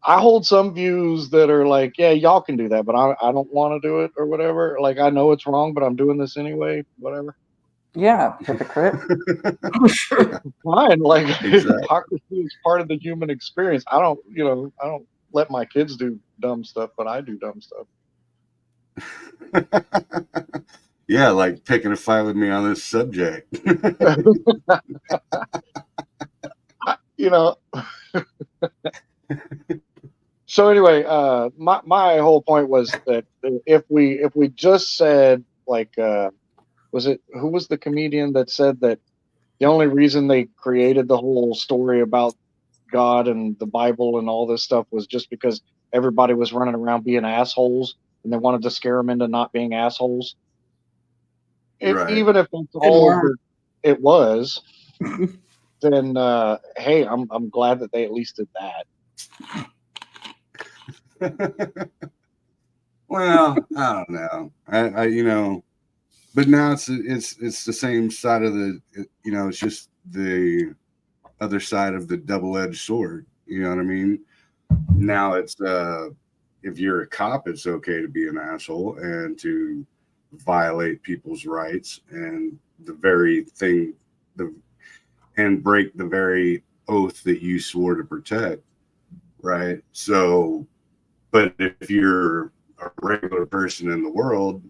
I hold some views that are like, yeah, y'all can do that, but I don't want to do it or whatever. Like, I know it's wrong, but I'm doing this anyway, whatever. Yeah, hypocrite. Fine. Like, Exactly. hypocrisy is part of the human experience. I don't let my kids do dumb stuff, but I do dumb stuff. Yeah, like picking a fight with me on this subject. So anyway, my whole point was that if we just said, like, who was the comedian that said that the only reason they created the whole story about God and the Bible and all this stuff was just because everybody was running around being assholes and they wanted to scare them into not being assholes. Right. Even if that's all that it was, then hey, I'm glad that they at least did that. Well, I don't know. I but now it's the same side of the, it's just the other side of the double-edged sword. You know what I mean? Now it's if you're a cop, it's okay to be an asshole and to violate people's rights and and break the very oath that you swore to protect, right? So, but if you're a regular person in the world,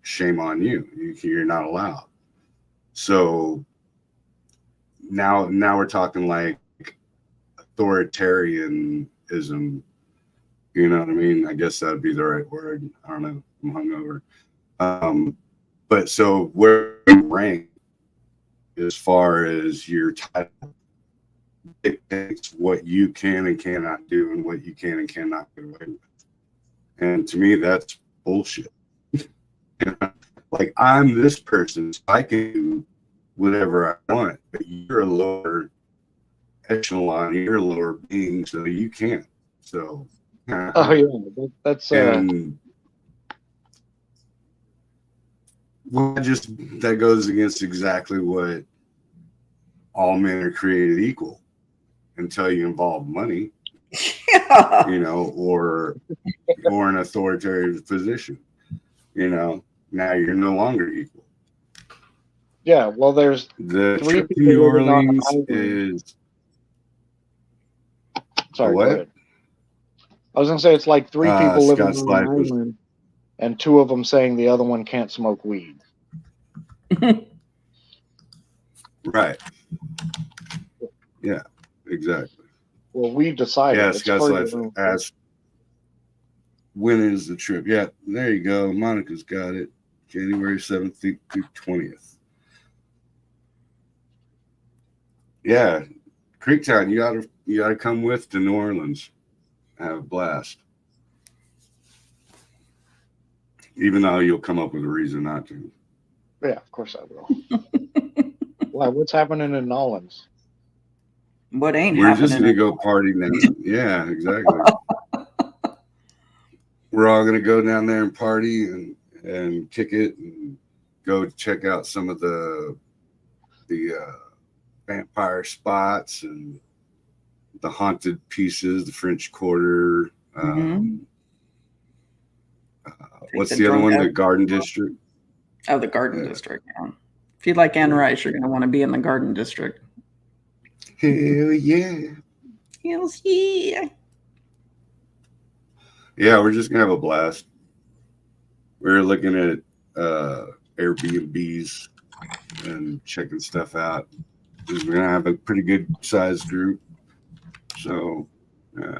shame on you. You're not allowed. So now we're talking like authoritarianism. You know what I mean? I guess that'd be the right word. I don't know. I'm hungover. But so where you rank as far as your title dictates what you can and cannot do and what you can and cannot get away with. And to me, that's bullshit. Like, I'm this person, so I can do whatever I want, but you're a lower echelon, you're a lower being, so you can't. So, oh yeah, that's and that goes against exactly what all men are created equal until you involve money, Yeah. or an authoritarian position. Now you're no longer equal. Yeah, well, there's The three trip to people New living on an Orleans island. is Sorry, what? go ahead. I was gonna say it's like three people living Scott's on life an was island, and two of them saying the other one can't smoke weed. right. Yeah, exactly. Well, we decided. Yeah, it's Scott's for life your own. asked, when is the trip? Yeah, there you go. Monica's got it. January 7th through 20th. Yeah, Creektown, you gotta come with to New Orleans. Have a blast. Even though you'll come up with a reason not to. Yeah, of course I will. Why? What's happening in Nolans? What ain't We're just happening? gonna go party now. Yeah, exactly. We're all gonna go down there and party and kick it and go check out some of the vampire spots and the haunted pieces, the French Quarter. Mhm. What's the the other drunk one? out- The Garden District. Oh, the Garden Yeah. District. Yeah. If you like Anne Rice, you're going to want to be in the Garden District. Hell yeah. Hells yeah. Yeah, we're just gonna have a blast. We're looking at Airbnbs and checking stuff out. We're gonna have a pretty good sized group. So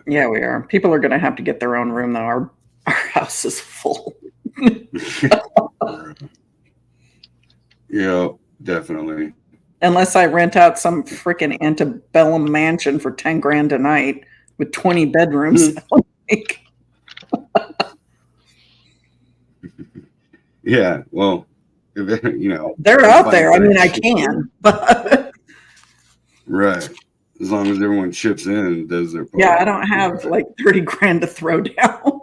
Yeah, we are. People are going to have to get their own room, though. Our house is full. yeah, definitely. Unless I rent out some freaking antebellum mansion for 10 grand a night with 20 bedrooms. Yeah, well, if, you know, They're out there. I mean, I can, but right. As long as everyone chips in and does their part. yeah, I don't have like 30 grand to throw down.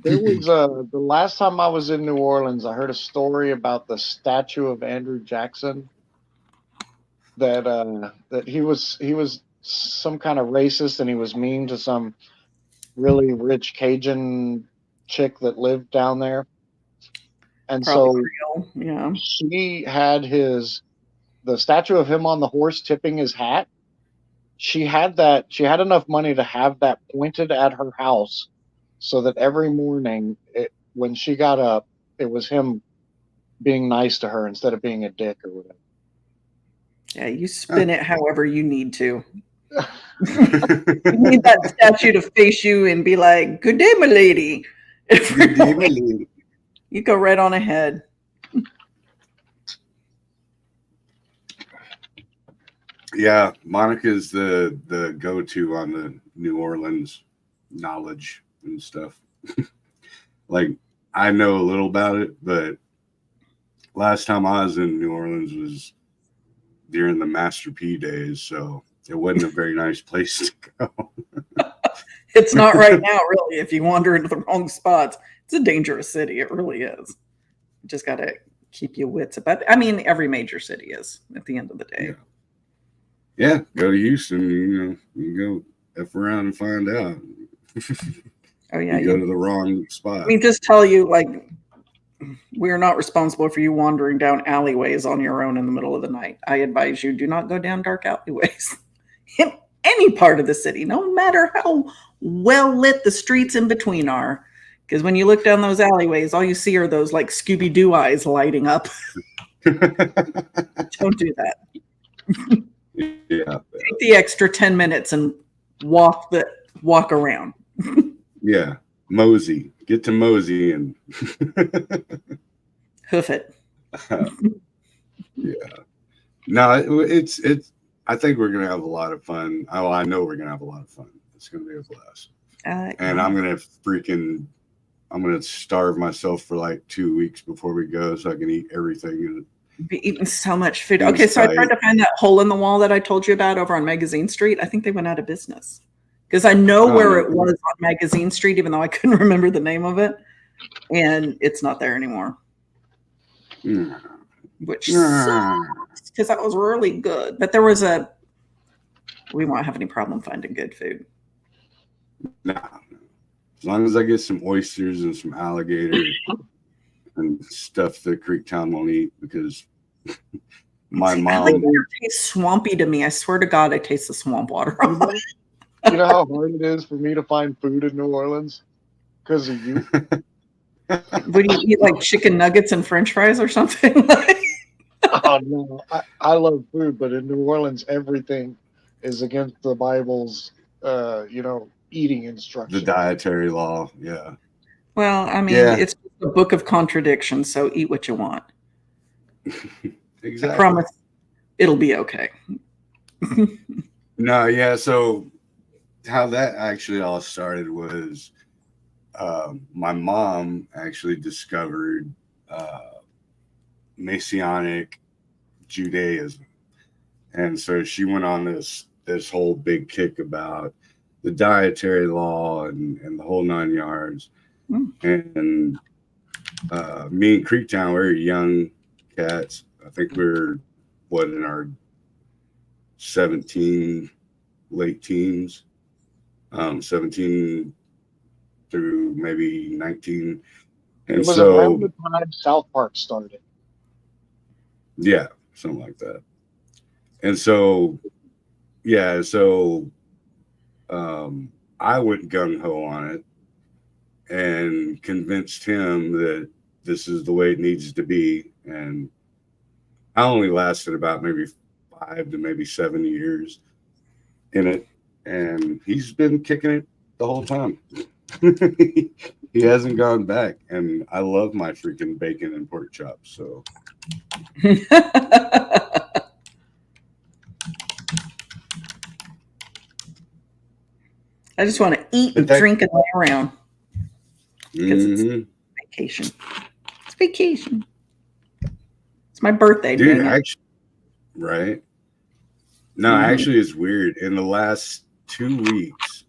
There was the last time I was in New Orleans, I heard a story about the statue of Andrew Jackson. That he was some kind of racist and he was mean to some really rich Cajun chick that lived down there. And Probably so Creole. Yeah. she had the statue of him on the horse tipping his hat. She had enough money to have that pointed at her house so that every morning when she got up, it was him being nice to her instead of being a dick or whatever. Yeah, you spin it however you need to. You need that statue to face you and be like, "Good day, my lady." Good day, my lady. You go right on ahead. Yeah, Monica's the go-to on the New Orleans knowledge and stuff. Like, I know a little about it, but last time I was in New Orleans was during the Master P days, so it wasn't a very nice place to go. It's not right now, really. If you wander into the wrong spots, it's a dangerous city. It really is. You just got to keep your wits about. I mean, every major city is at the end of the day. Yeah, go to Houston. You go F around and find out. Oh yeah, you go to the wrong spot. Let me just tell you, like, we are not responsible for you wandering down alleyways on your own in the middle of the night. I advise you do not go down dark alleyways in any part of the city, no matter how well lit the streets in between are. Because when you look down those alleyways, all you see are those like Scooby-Doo eyes lighting up. Don't do that. Yeah. Take the extra 10 minutes and walk around. Yeah. Mosey. Get to Mosey and hoof it. Yeah. No, it's I think we're gonna have a lot of fun. Oh, I know we're gonna have a lot of fun. It's gonna be a blast. And I'm gonna starve myself for like 2 weeks before we go so I can eat everything. Be eating so much food. Okay, so I tried to find that hole in the wall that I told you about over on Magazine Street. I think they went out of business because I know where it was on Magazine Street, even though I couldn't remember the name of it, and it's not there anymore. Which sucks because that was really good. But we won't have any problem finding good food. Nah. As long as I get some oysters and some alligator and stuff that Creektown won't eat because my mom. Alligator tastes swampy to me. I swear to God, I taste the swamp water. You know how hard it is for me to find food in New Orleans because of you. Would you eat like chicken nuggets and French fries or something? Oh no, I love food, but in New Orleans, everything is against the Bible's, eating instructions. The dietary law, yeah. Well, I mean, it's a book of contradictions, so eat what you want. exactly. I promise it'll be okay. No, yeah. So how that actually all started was my mom actually discovered Messianic Judaism, and so she went on this whole big kick about the dietary law and the whole 9 yards. Mm. And me and Creektown, we were young cats. I think we were in our 17 late teens, 17 through maybe 19. And It was so, around the time South Park started. yeah, something like that. And so, yeah, so I went gung ho on it and convinced him that this is the way it needs to be. And I only lasted about maybe 5 to maybe 7 years in it. And he's been kicking it the whole time. He hasn't gone back. And I love my freaking bacon and pork chops. So I just want to eat and drink and lay around. Because it's vacation. It's vacation. It's my birthday, dude. dang it. Actually, right? No, actually, it's weird. In the last 2 weeks,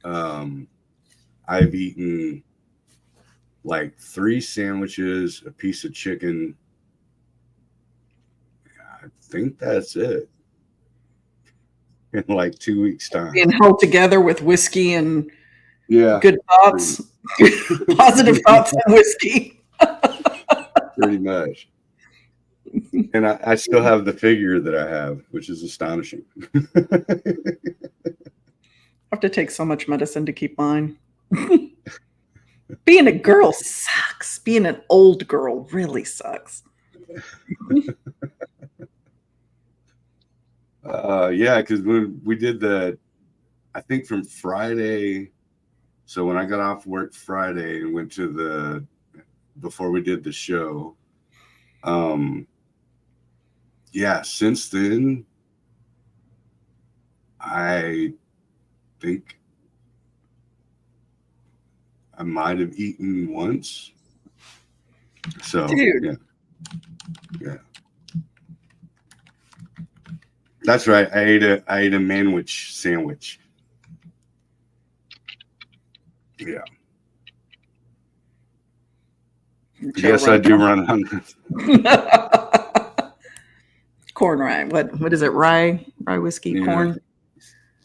I've eaten like 3 sandwiches, a piece of chicken. I think that's it. In like 2 weeks' time. Being held together with whiskey and good thoughts, positive thoughts and whiskey. Pretty much. And I still have the figure that I have, which is astonishing. I have to take so much medicine to keep mine. Being a girl sucks. Being an old girl really sucks. Yeah, because when we did I think from Friday, so when I got off work Friday and went to before we did the show, yeah, since then, I think I might have eaten once. So, dude. Yeah. That's right. I ate a manwich sandwich. Yeah. Yes, I do run hungry. Corn rye. What is it? Rye whiskey, Yeah.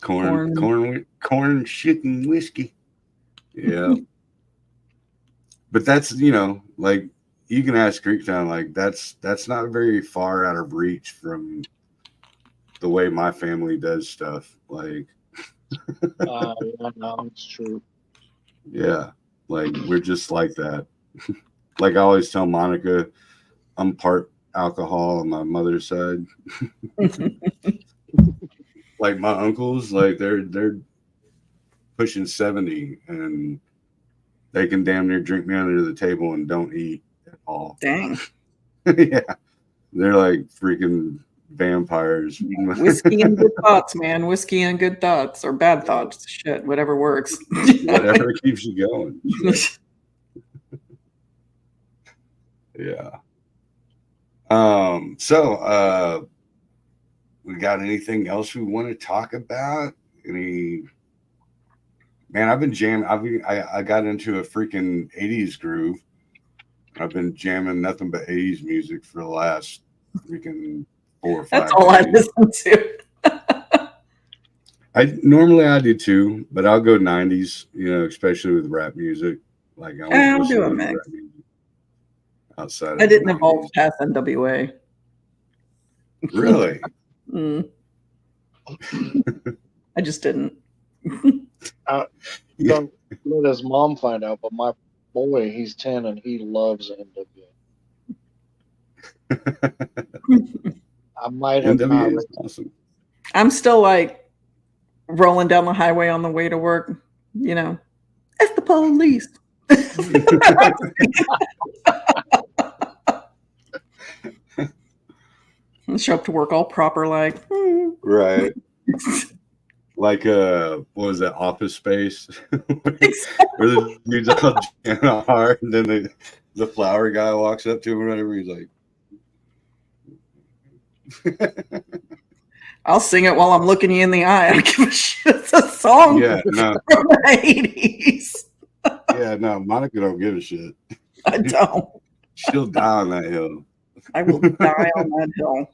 corn Chicken whiskey. Yeah. But that's, like you can ask Creektown, like that's not very far out of reach from the way my family does stuff. Like Yeah, no, it's true. Yeah. Like we're just like that. Like I always tell Monica, I'm part alcohol on my mother's side. Like my uncles, like they're pushing 70 and they can damn near drink me under the table and don't eat at all. Dang. Yeah. They're like freaking vampires. Whiskey and good thoughts, man. Whiskey and good thoughts or bad thoughts. Shit, whatever works. Whatever keeps you going. Yeah. So we got anything else we want to talk about? Man, I've been jamming. I got into a freaking 80s groove. I've been jamming nothing but 80s music for the last freaking 4 or 5 That's all days. I listen to. Normally I do too, but I'll go 90s, especially with rap music. Like I'll do a mix. Outside I of didn't 90s. evolve past NWA. Really? I just didn't. Don't let his mom find out, but my boy, he's 10 and he loves NWA. I might have NWA is awesome. I'm still like rolling down the highway on the way to work, F the police. Show up to work all proper, like. Right. Like what was that, Office Space? Where the dude's all jamming hard, and then the flower guy walks up to him or whatever, he's like I'll sing it while I'm looking you in the eye. I don't give a shit. It's a song yeah, no, from the 80s. yeah, no, Monica don't give a shit. I don't. She'll die on that hill. I will die on that hill.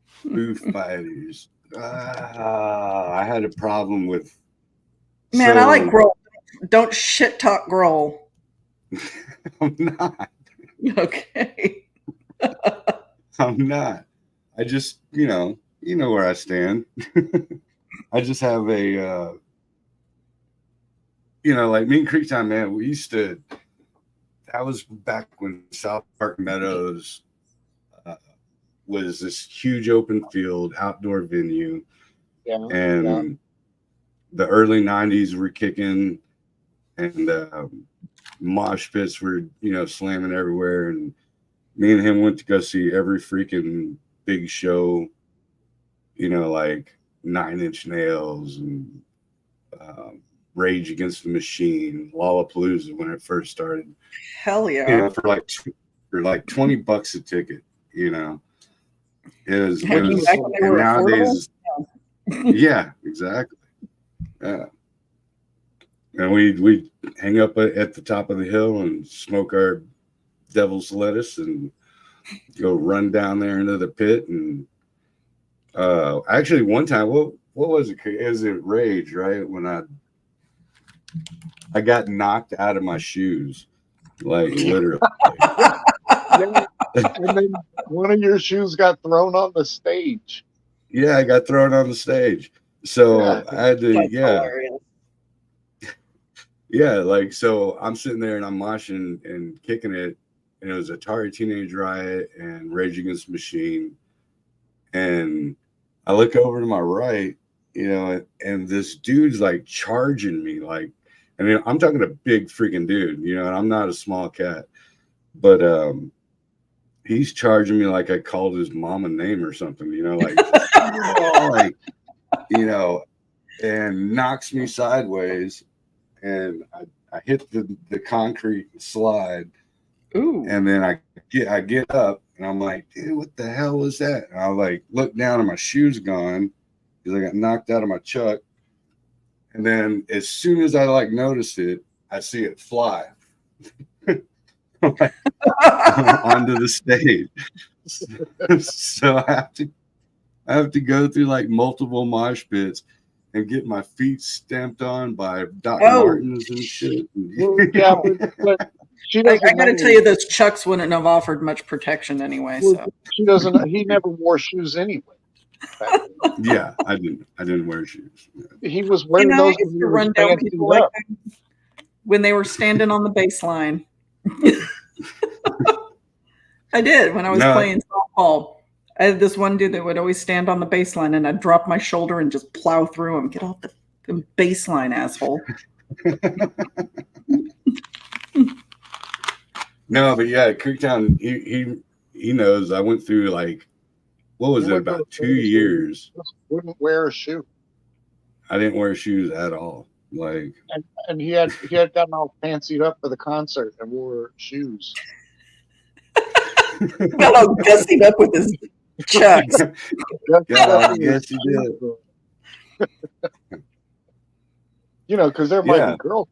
Foo Fighters. I had a problem with. Man, I like Grohl. Don't shit talk Grohl. I'm not. Okay. I'm not. I just, you know where I stand. I just have a, like me and Creektown, man, we used to. That was back when South Park Meadows was this huge open field outdoor venue, and the early '90s were kicking, and mosh pits were slamming everywhere, and me and him went to go see every freaking big show, like 9 Inch Nails and Rage Against the Machine, Lollapalooza when it first started. Hell yeah! For like $20 a ticket, It was and nowadays, yeah, exactly. Yeah. And we hang up at the top of the hill and smoke our devil's lettuce and go run down there into the pit. And actually one time, what was it? Is it Rage, right? When I got knocked out of my shoes, like literally. And then one of your shoes got thrown on the stage. Yeah, I got thrown on the stage. So I had to, hilarious. Yeah, like, so I'm sitting there and I'm moshing and kicking it, and it was Atari Teenage Riot and Rage Against the Machine. And I look over to my right, and this dude's like charging me. Like, I mean, I'm talking a big freaking dude, and I'm not a small cat, but he's charging me like I called his mom a name or something, like, like, and knocks me sideways. And I hit the concrete slide. Ooh. And then I get up and I'm like, dude, what the hell was that? And I like look down and my shoe's gone because I got knocked out of my chuck. And then as soon as I like noticed it, I see it fly onto the stage. So I have to go through like multiple mosh pits and get my feet stamped on by Doc Martens and shit. Yeah, but she doesn't. I got to tell you, those chucks wouldn't have offered much protection anyway. So she doesn't. He never wore shoes anyway. Yeah, I didn't wear shoes. He was wearing those. I used to run down people like that when they were standing on the baseline. I did when I was playing softball. I had this one dude that would always stand on the baseline, and I'd drop my shoulder and just plow through him. Get off the baseline, asshole. No, but yeah, Creektown, he knows. I went through like, what was it, about 2 years? Wouldn't wear a shoe. I didn't wear shoes at all. Like, and he had gotten all fancied up for the concert and wore shoes. Got all gussied up with his chucks. I guess he did. Because there might be girls.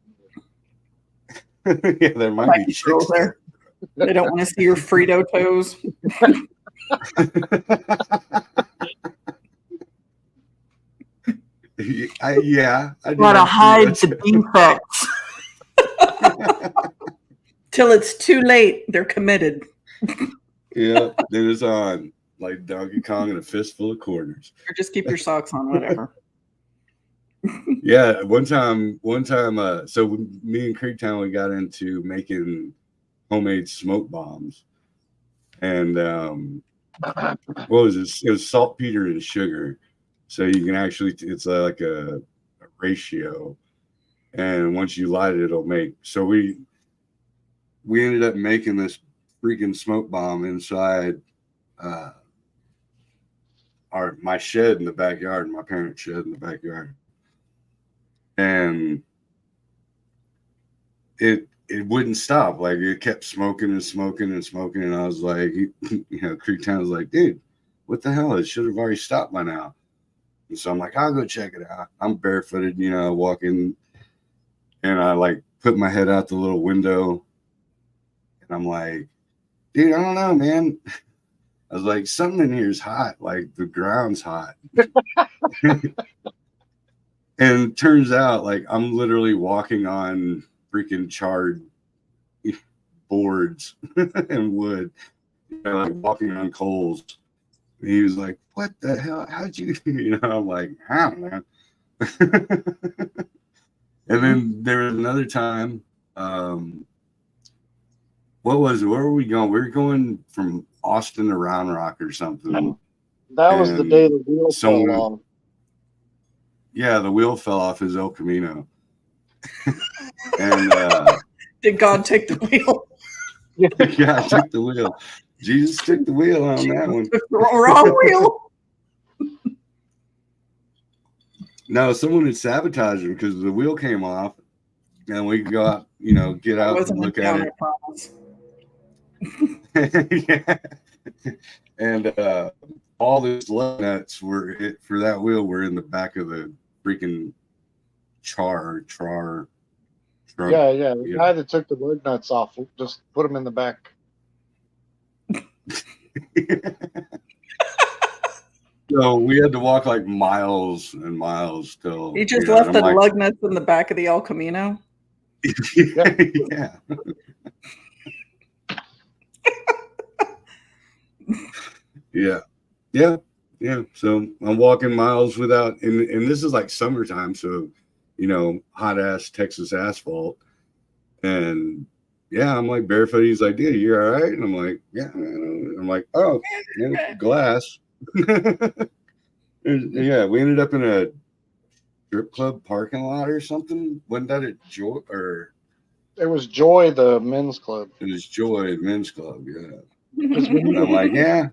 Yeah, there might be girls there. They don't want to see your Frito toes. I want to hide the defects. Till it's too late, they're committed. Yeah, then it's on like Donkey Kong and a fistful of quarters. Or just keep your socks on, whatever. Yeah, one time, so me and Creektown, we got into making homemade smoke bombs, and what was it? It was saltpeter and sugar, so you can actually, it's like a ratio, and once you light it, it'll make. So we ended up making this freaking smoke bomb inside my shed in the backyard, my parents' shed in the backyard, and it wouldn't stop. Like it kept smoking and smoking and smoking, and I was like, Creektown was like, dude, what the hell? It should have already stopped by now. And so I'm like, I'll go check it out. I'm barefooted, walking, and I like put my head out the little window, and I'm like, dude, I don't know, man. I was like, something in here is hot. Like the ground's hot. And it turns out like I'm literally walking on freaking charred boards and wood, like walking on coals. And he was like, what the hell? How'd you, I'm like, I don't know. And then there was another time, what was it? Where were we going? We were going from Austin to Round Rock or something. That was the day the wheel fell off. Yeah, the wheel fell off his El Camino. And did God take the wheel? Yeah, I took the wheel. Jesus took the wheel on that one. Wrong wheel. No, someone had sabotaged him because the wheel came off, and we could go out, get out and look at it. Yeah. And all the lug nuts for that wheel were in the back of the freaking char. Yeah. The guy that took the lug nuts off just put them in the back. So we had to walk like miles and miles till he just left the lug nuts in the back of the El Camino. Yeah. Yeah. So I'm walking miles without, and this is like summertime, so hot ass Texas asphalt, and yeah, I'm like barefoot. He's like, dude, you all right? And I'm like, yeah. I'm like, oh, glass. Yeah, we ended up in a strip club parking lot or something. Wasn't that at Joy? Or it was Joy, the men's club. It was Joy Men's Club. Yeah. And I'm like, yeah,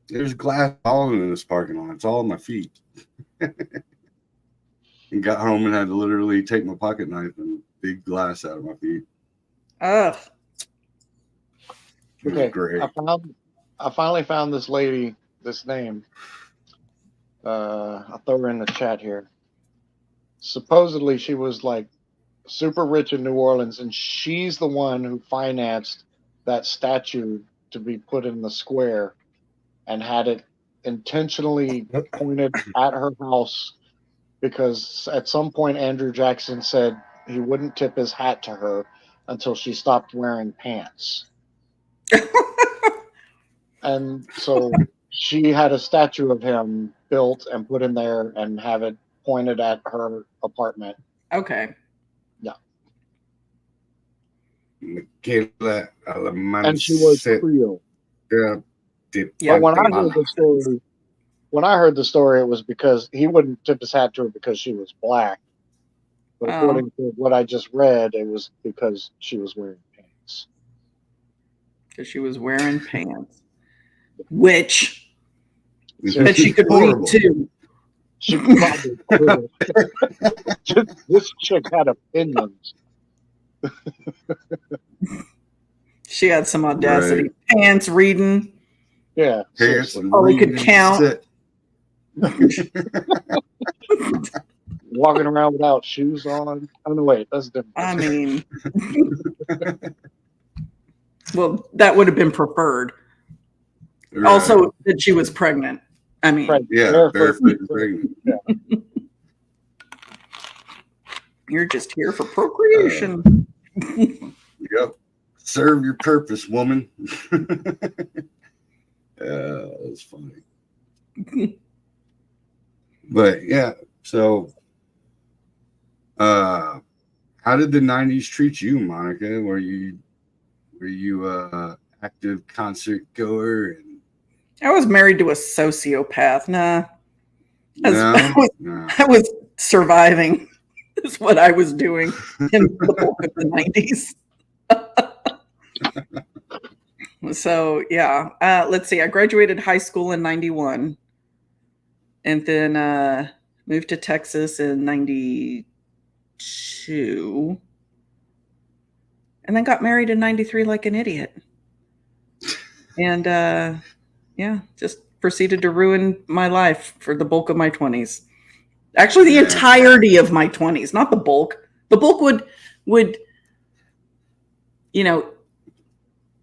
there's glass all in this parking lot. It's all on my feet. And got home and had to literally take my pocket knife and dig glass out of my feet. Ugh. Okay, great. I finally found this lady, this name. I'll throw her in the chat here. Supposedly she was like super rich in New Orleans, and she's the one who financed that statue to be put in the square and had it intentionally pointed at her house because at some point Andrew Jackson said he wouldn't tip his hat to her until she stopped wearing pants. And so she had a statue of him built and put in there and have it pointed at her apartment. Okay. Yeah. And she was Creole. Yeah. But when I heard the story, it was because he wouldn't tip his hat to her because she was black. But according to what I just read, it was because she was wearing pants. Because she was wearing pants. Which that she could read too. She probably could. This chick had opinions. She had some audacity. Right. Pants reading. Yeah. We could count. Walking around without shoes on. Oh no, wait, that's different. I mean, well, that would have been preferred. Right. Also, that she was pregnant. I mean, barefoot pregnant. Yeah. You're just here for procreation. Yep. Serve your purpose, woman. That's funny. But yeah, so how did the 90s treat you, Monica? Were you active concert goer? And I was married to a sociopath. Nah. I was surviving. Is what I was doing in the bulk of the 90s. So yeah, let's see. I graduated high school in '91, and then moved to Texas in '92, and then got married in '93 like an idiot. And yeah, just proceeded to ruin my life for the bulk of my 20s. Actually, the Yeah. entirety of my 20s, not the bulk. The bulk would you know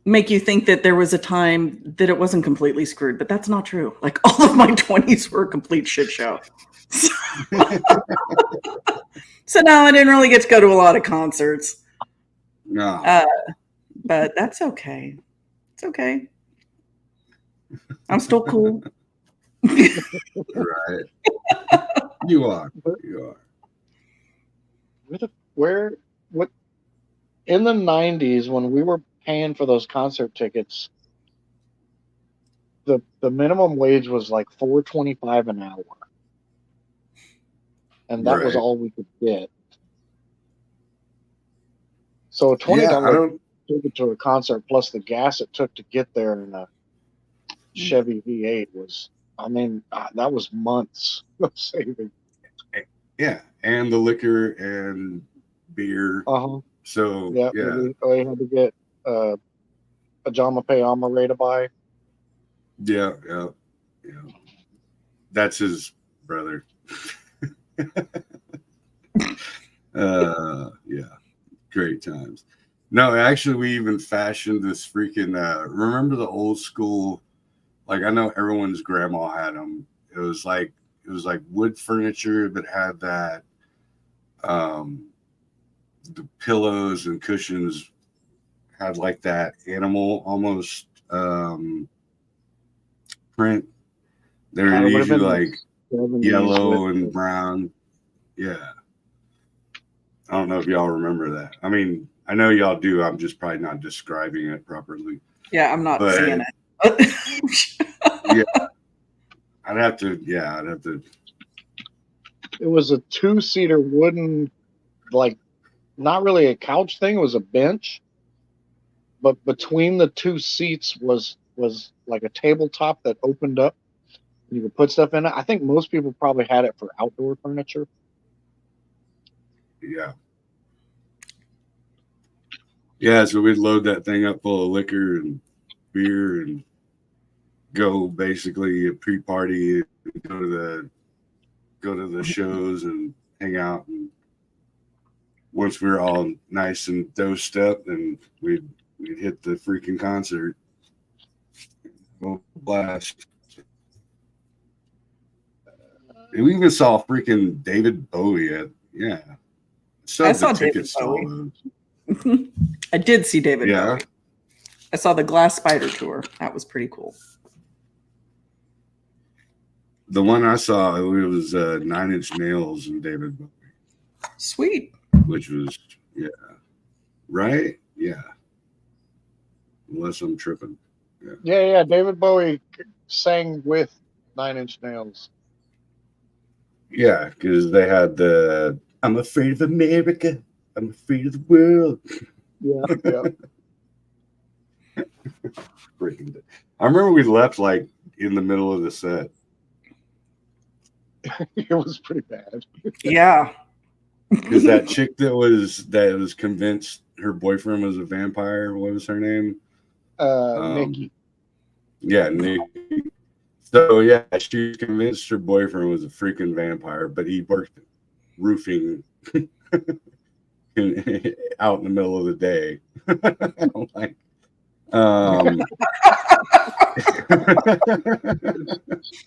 make you think that there was a time that it wasn't completely screwed, but that's not true. Like all of my 20s were a complete shit show. So now I didn't really get to go to a lot of concerts. No. But that's okay. It's okay. I'm still cool. Right. You are. You are. What in the 90s when we were paying for those concert tickets, the minimum wage was like $4.25 an hour, and that was Right. all we could get. So a $20 Yeah, I don't. ticket to a concert plus the gas it took to get there in a Chevy V8 was, I mean, that was months of saving. Yeah, and the liquor and beer. Uh-huh. So Yeah, yeah, we had to get pajama payama ready to buy. yeah. That's his brother. Yeah, great times. No, actually, we even fashioned this freaking. Remember the old school? Like I know everyone's grandma had them. It was like wood furniture, but had that the pillows and cushions had like that animal almost print. They're It would have usually been like 70s yellow with and brown. Yeah. I don't know if y'all remember that. I mean, I know y'all do. I'm just probably not describing it properly. Yeah, I'm not But seeing it. yeah, I'd have to. it was a 2-seater wooden, like, not really a couch thing. It was a bench, but between the two seats was like a tabletop that opened up. You could put stuff in it. I think most people probably had it for outdoor furniture. Yeah. Yeah, so we'd load that thing up full of liquor and beer and go basically a pre-party, go to the shows and hang out. And once we were all nice and dosed up, then we'd hit the freaking concert. We'll blast. And we even saw freaking David Bowie at I saw David Bowie. I did see David Bowie. I saw the Glass Spider tour. That was pretty cool. The one I saw, it was 9 Inch Nails and David Bowie. Sweet. Which was, right? Yeah. Unless I'm tripping. Yeah. David Bowie sang with 9 Inch Nails. Yeah, because they had the I'm afraid of America. I'm afraid of the world. Yeah. Freaking. I remember we left like in the middle of the set. It was pretty bad. Yeah. Because that chick that was convinced her boyfriend was a vampire. What was her name? Nikki. Yeah, Nikki. So yeah, she was convinced her boyfriend was a freaking vampire, but he worked roofing out in the middle of the day. Like,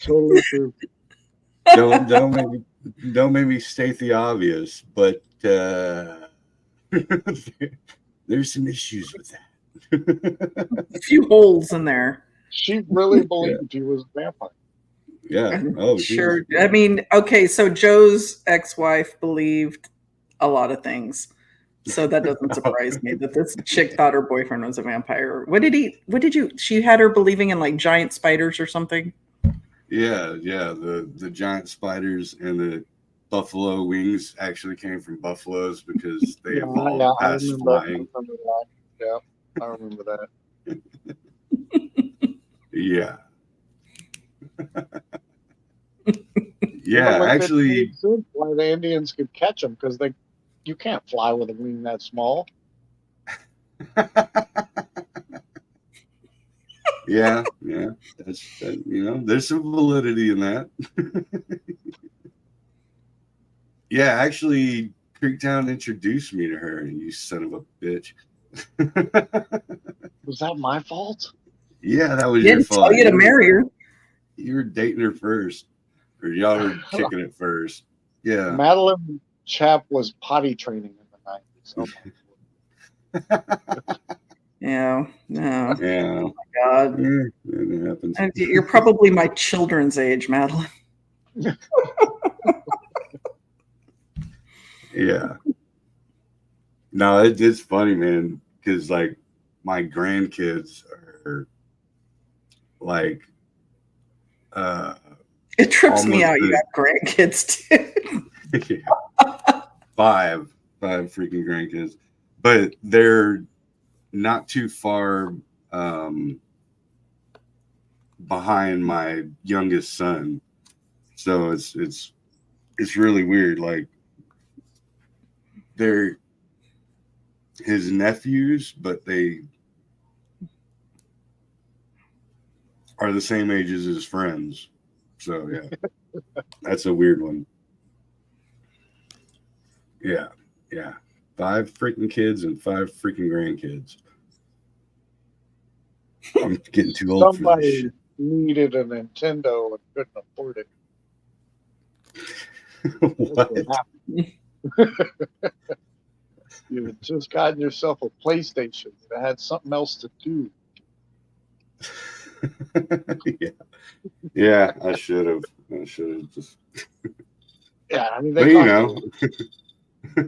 Totally true. Don't make me state the obvious, but there's some issues with that. A few holes in there. She really believed he was a vampire. Yeah. Oh, sure. I mean, okay, so Joe's ex-wife believed a lot of things. So that doesn't surprise me that this chick thought her boyfriend was a vampire. She had her believing in like giant spiders or something? Yeah, the giant spiders and the buffalo wings actually came from buffaloes because they evolved past flying. Yeah, I remember that. Yeah. Yeah, Yeah, like that actually, made sense why the Indians could catch them because you can't fly with a wing that small. yeah, that's that, there's some validity in that. Yeah, actually, Creektown introduced me to her, you son of a bitch. Was that my fault? Yeah, that was He your didn't tell fault. you to marry her. You were dating her first, or y'all were kicking it first. Yeah. Madeline Chap was potty training in the 90s. Oh my God. Yeah, no. Yeah. God. It happens. And you're probably my children's age, Madeline. Yeah. No, it's funny, man, because like my grandkids are like It trips me almost out. You got grandkids too. yeah, five freaking grandkids, but they're not too far behind my youngest son, so it's really weird. Like they're his nephews, but they are the same age as his friends. So yeah, that's a weird one. Yeah, yeah. 5 freaking kids and 5 freaking grandkids. I'm getting too old for this Somebody shit. needed a Nintendo and couldn't afford it. What? You had just gotten yourself a PlayStation that had something else to do. Yeah. Yeah, I should have. Just. Yeah, I mean, But they you cost know,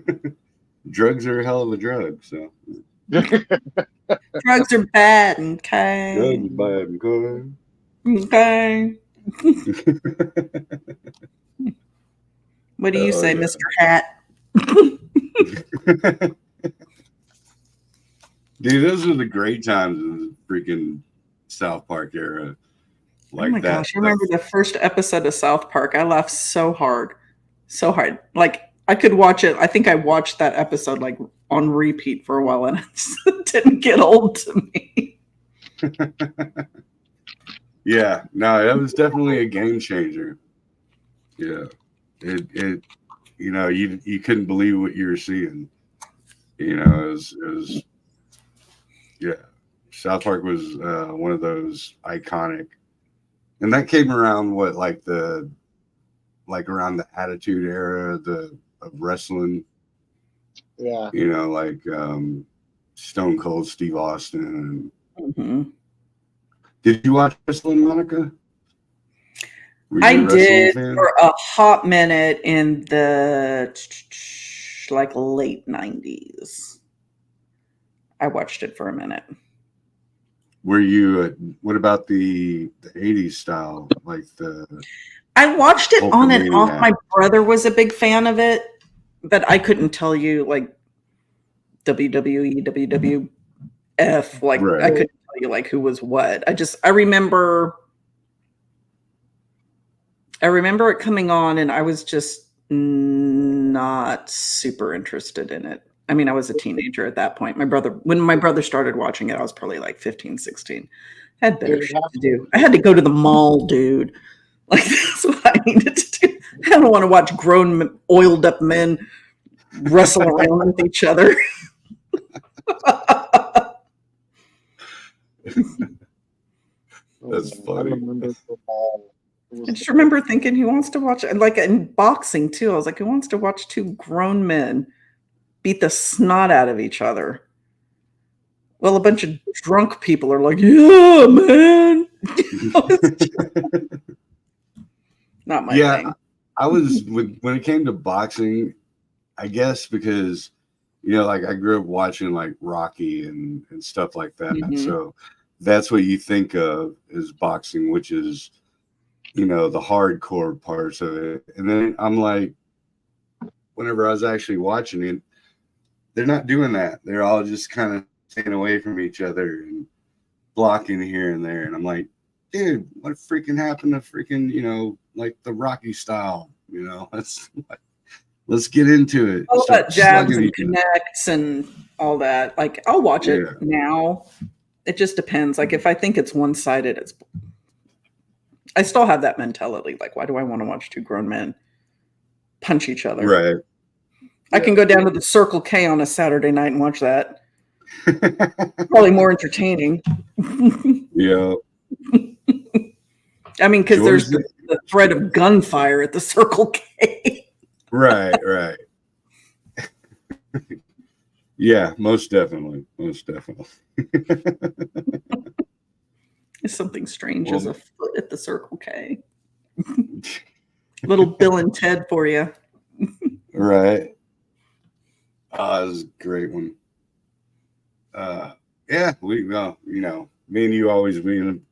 drugs are a hell of a drug. So Drugs are bad, okay? drugs bad. Good. Okay. What do you say, Yeah. Mr. Hat? Dude, those are the great times in the freaking South Park era. Oh my Like that. gosh, I remember the first episode of South Park. I laughed so hard. So hard. Like I could watch it. I think I watched that episode like on repeat for a while and it just didn't get old to me. Yeah, no, that was definitely a game changer. Yeah. It you couldn't believe what you were seeing. It was yeah. South Park was one of those iconic, and that came around around the Attitude Era, of wrestling. Yeah. Like Stone Cold Steve Austin. Mm-hmm. Did you watch wrestling, Monica? Were I you a wrestling did fan? for a hot minute in the like late 90s. I watched it for a minute. Were you? What about the '80s style, like the? I watched it on and off. Hulkamaniac? My brother was a big fan of it, but I couldn't tell you like WWE, WWF. Like Right. I couldn't tell you like who was what. I remember it coming on, and I was just not super interested in it. I mean, I was a teenager at that point. When my brother started watching it, I was probably like 15, 16. I had better Did it shit have to do. I had to go to the mall, dude. Like that's what I needed to do. I don't want to watch grown, oiled up men wrestle around with each other. That's I funny. remember the ball. I just remember thinking, who wants to watch it? Like in boxing too, I was like, who wants to watch two grown men beat the snot out of each other? Well, a bunch of drunk people are like, yeah, man. Not my Yeah, thing. I was when it came to boxing, I guess because like I grew up watching like Rocky and stuff like that. Mhm. So that's what you think of as boxing, which is the hardcore parts of it. And then I'm like, whenever I was actually watching it, they're not doing that. They're all just kind of staying away from each other and blocking here and there. And I'm like, dude, what freaking happened to freaking, like the Rocky style, let's get into it. All Start about jabs slugging and each other. connects and all that. Like, I'll watch it Yeah. now. It just depends. Like, if I think it's one-sided, I still have that mentality. Like, why do I want to watch two grown men punch each other? Right. I can go down to the Circle K on a Saturday night and watch that. Probably more entertaining. Yeah. I mean, because there's the threat of gunfire at the Circle K. Right. Yeah, most definitely. Something strange as a foot at the Circle K. Little Bill and Ted for you. Right. That was a great one. Yeah, me and you always being in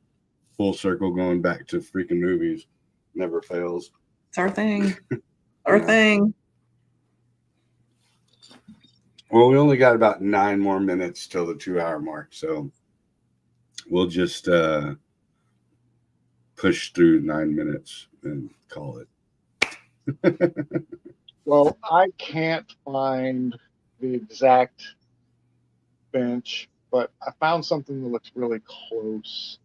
full circle going back to freaking movies. Never fails. It's our thing. Our thing. Well, we only got about 9 more minutes till the 2-hour mark, so we'll just push through 9 minutes and call it. Well, I can't find the exact bench, but I found something that looks really close.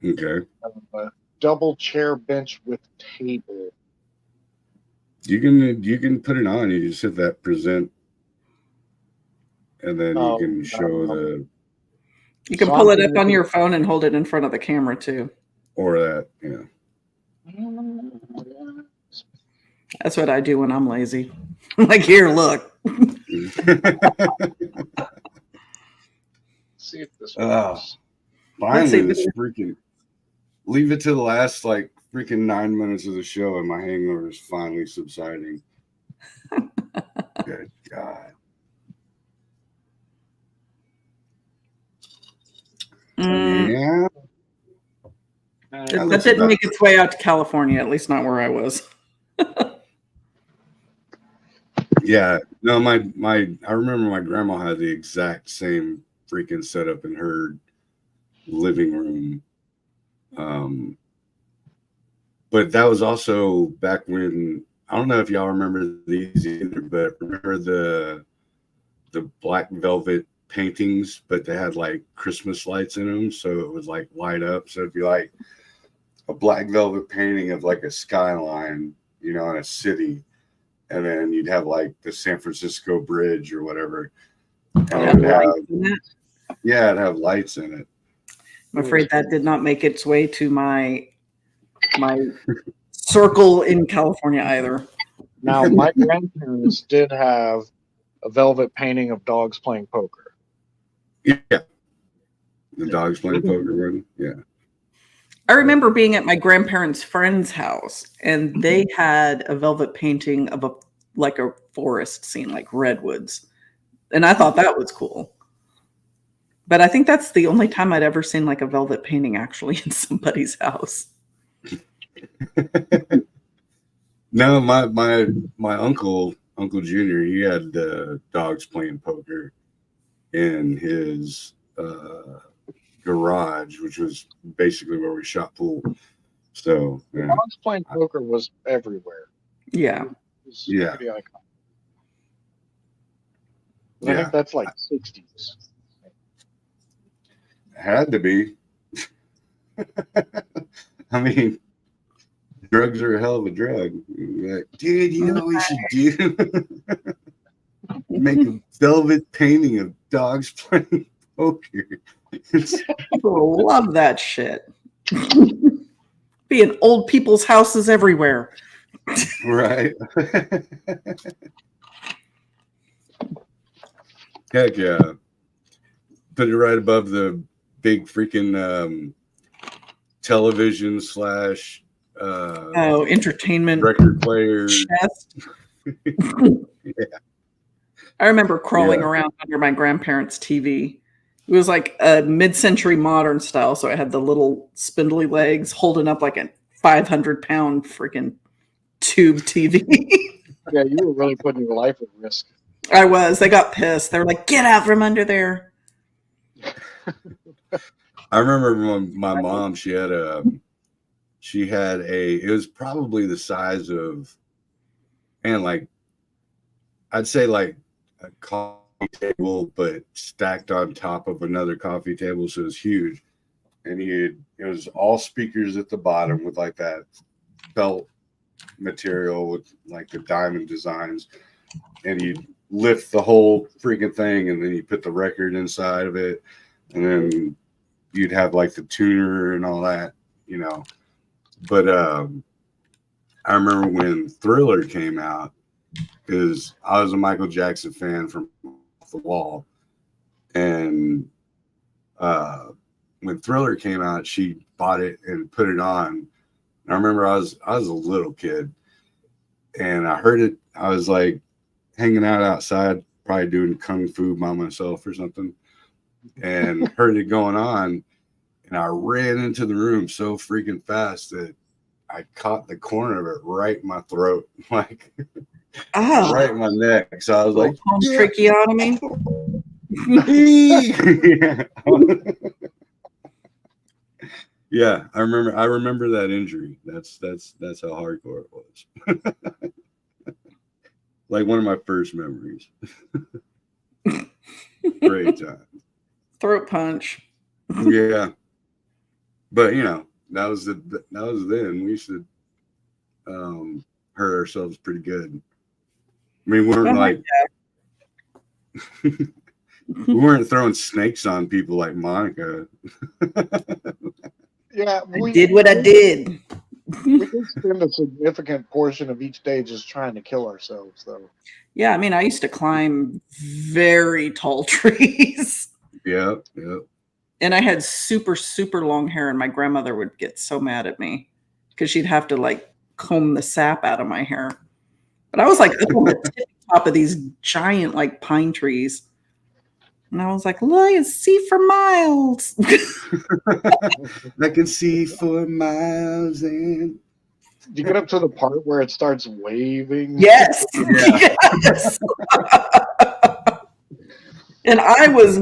Okay. A double chair bench with table. You can put it on. You just hit that present, and then you can show the. You can pull it up on your phone and hold it in front of the camera too. Or that, yeah. That's what I do when I'm lazy. I'm like, here, look. See if this works. Finally, this freaking. Leave it to the last freaking 9 minutes of the show, and my hangover is finally subsiding. Good God. Yeah. That didn't make its way out to California, at least not where I was. Yeah. No, I remember my grandma had the exact same freaking setup in her living room. But that was also back when, I don't know if y'all remember these either, but remember the black velvet paintings, but they had Christmas lights in them, so it would light up. So it'd be like a black velvet painting of a skyline, in a city, and then you'd have the San Francisco Bridge or whatever, and it'd have lights in it. I'm afraid that did not make its way to my circle in California either. Now, my grandparents did have a velvet painting of dogs playing poker. Yeah. The dogs playing poker one? Yeah. I remember being at my grandparents' friend's house, and they had a velvet painting of a forest scene, like redwoods. And I thought that was cool. But I think that's the only time I'd ever seen a velvet painting actually in somebody's house. No, my uncle Junior, he had dogs playing poker in his garage, which was basically where we shot pool. So dogs playing poker was everywhere. Yeah. Yeah. Pretty iconic. I think that's 60s. Had to be. I mean, drugs are a hell of a drug. Dude, you know what we should do? Make a velvet painting of dogs playing poker. People love that shit. Be in old people's houses everywhere. Right. Heck yeah. Put it right above the big freaking television / entertainment record player chest. Yeah. I remember crawling around under my grandparents' TV. It was like a mid-century modern style, so it had the little spindly legs holding up like a 500-pound freaking tube TV. Yeah, you were really putting your life at risk. I was. They got pissed. They were like, "Get out from under there." I remember when my mom, she had a, it was probably the size of, and like, I'd say like a coffee table, but stacked on top of another coffee table. So it was huge. And it was all speakers at the bottom with like that felt material with like the diamond designs. And you'd lift the whole freaking thing, and then you put the record inside of it. And then you'd have like the tuner and all that, you know. But I remember when Thriller came out, because I was a Michael Jackson fan from off the wall. And when Thriller came out, she bought it and put it on. And I remember I was a little kid, and I heard it. I was like hanging out outside, probably doing kung fu by myself or something, and heard it going on. And I ran into the room so freaking fast that I caught the corner of it right in my throat, like right in my neck. So I was like, tracheotomy. Yeah, I remember that injury. That's how hardcore it was. Like one of my first memories. Great time. Throat punch. Yeah. But you know, that was then. We used to hurt ourselves pretty good. I mean, we weren't like we weren't throwing snakes on people like Monica. Yeah, I did what I did. We did spend a significant portion of each day just trying to kill ourselves, though. Yeah, I mean, I used to climb very tall trees. Yep. And I had super, super long hair, and my grandmother would get so mad at me because she'd have to like comb the sap out of my hair. But I was like up on the top of these giant like pine trees. And I was like, look, I can see for miles. I can see for miles. And you get up to the part where it starts waving? Yes. Yes. And I was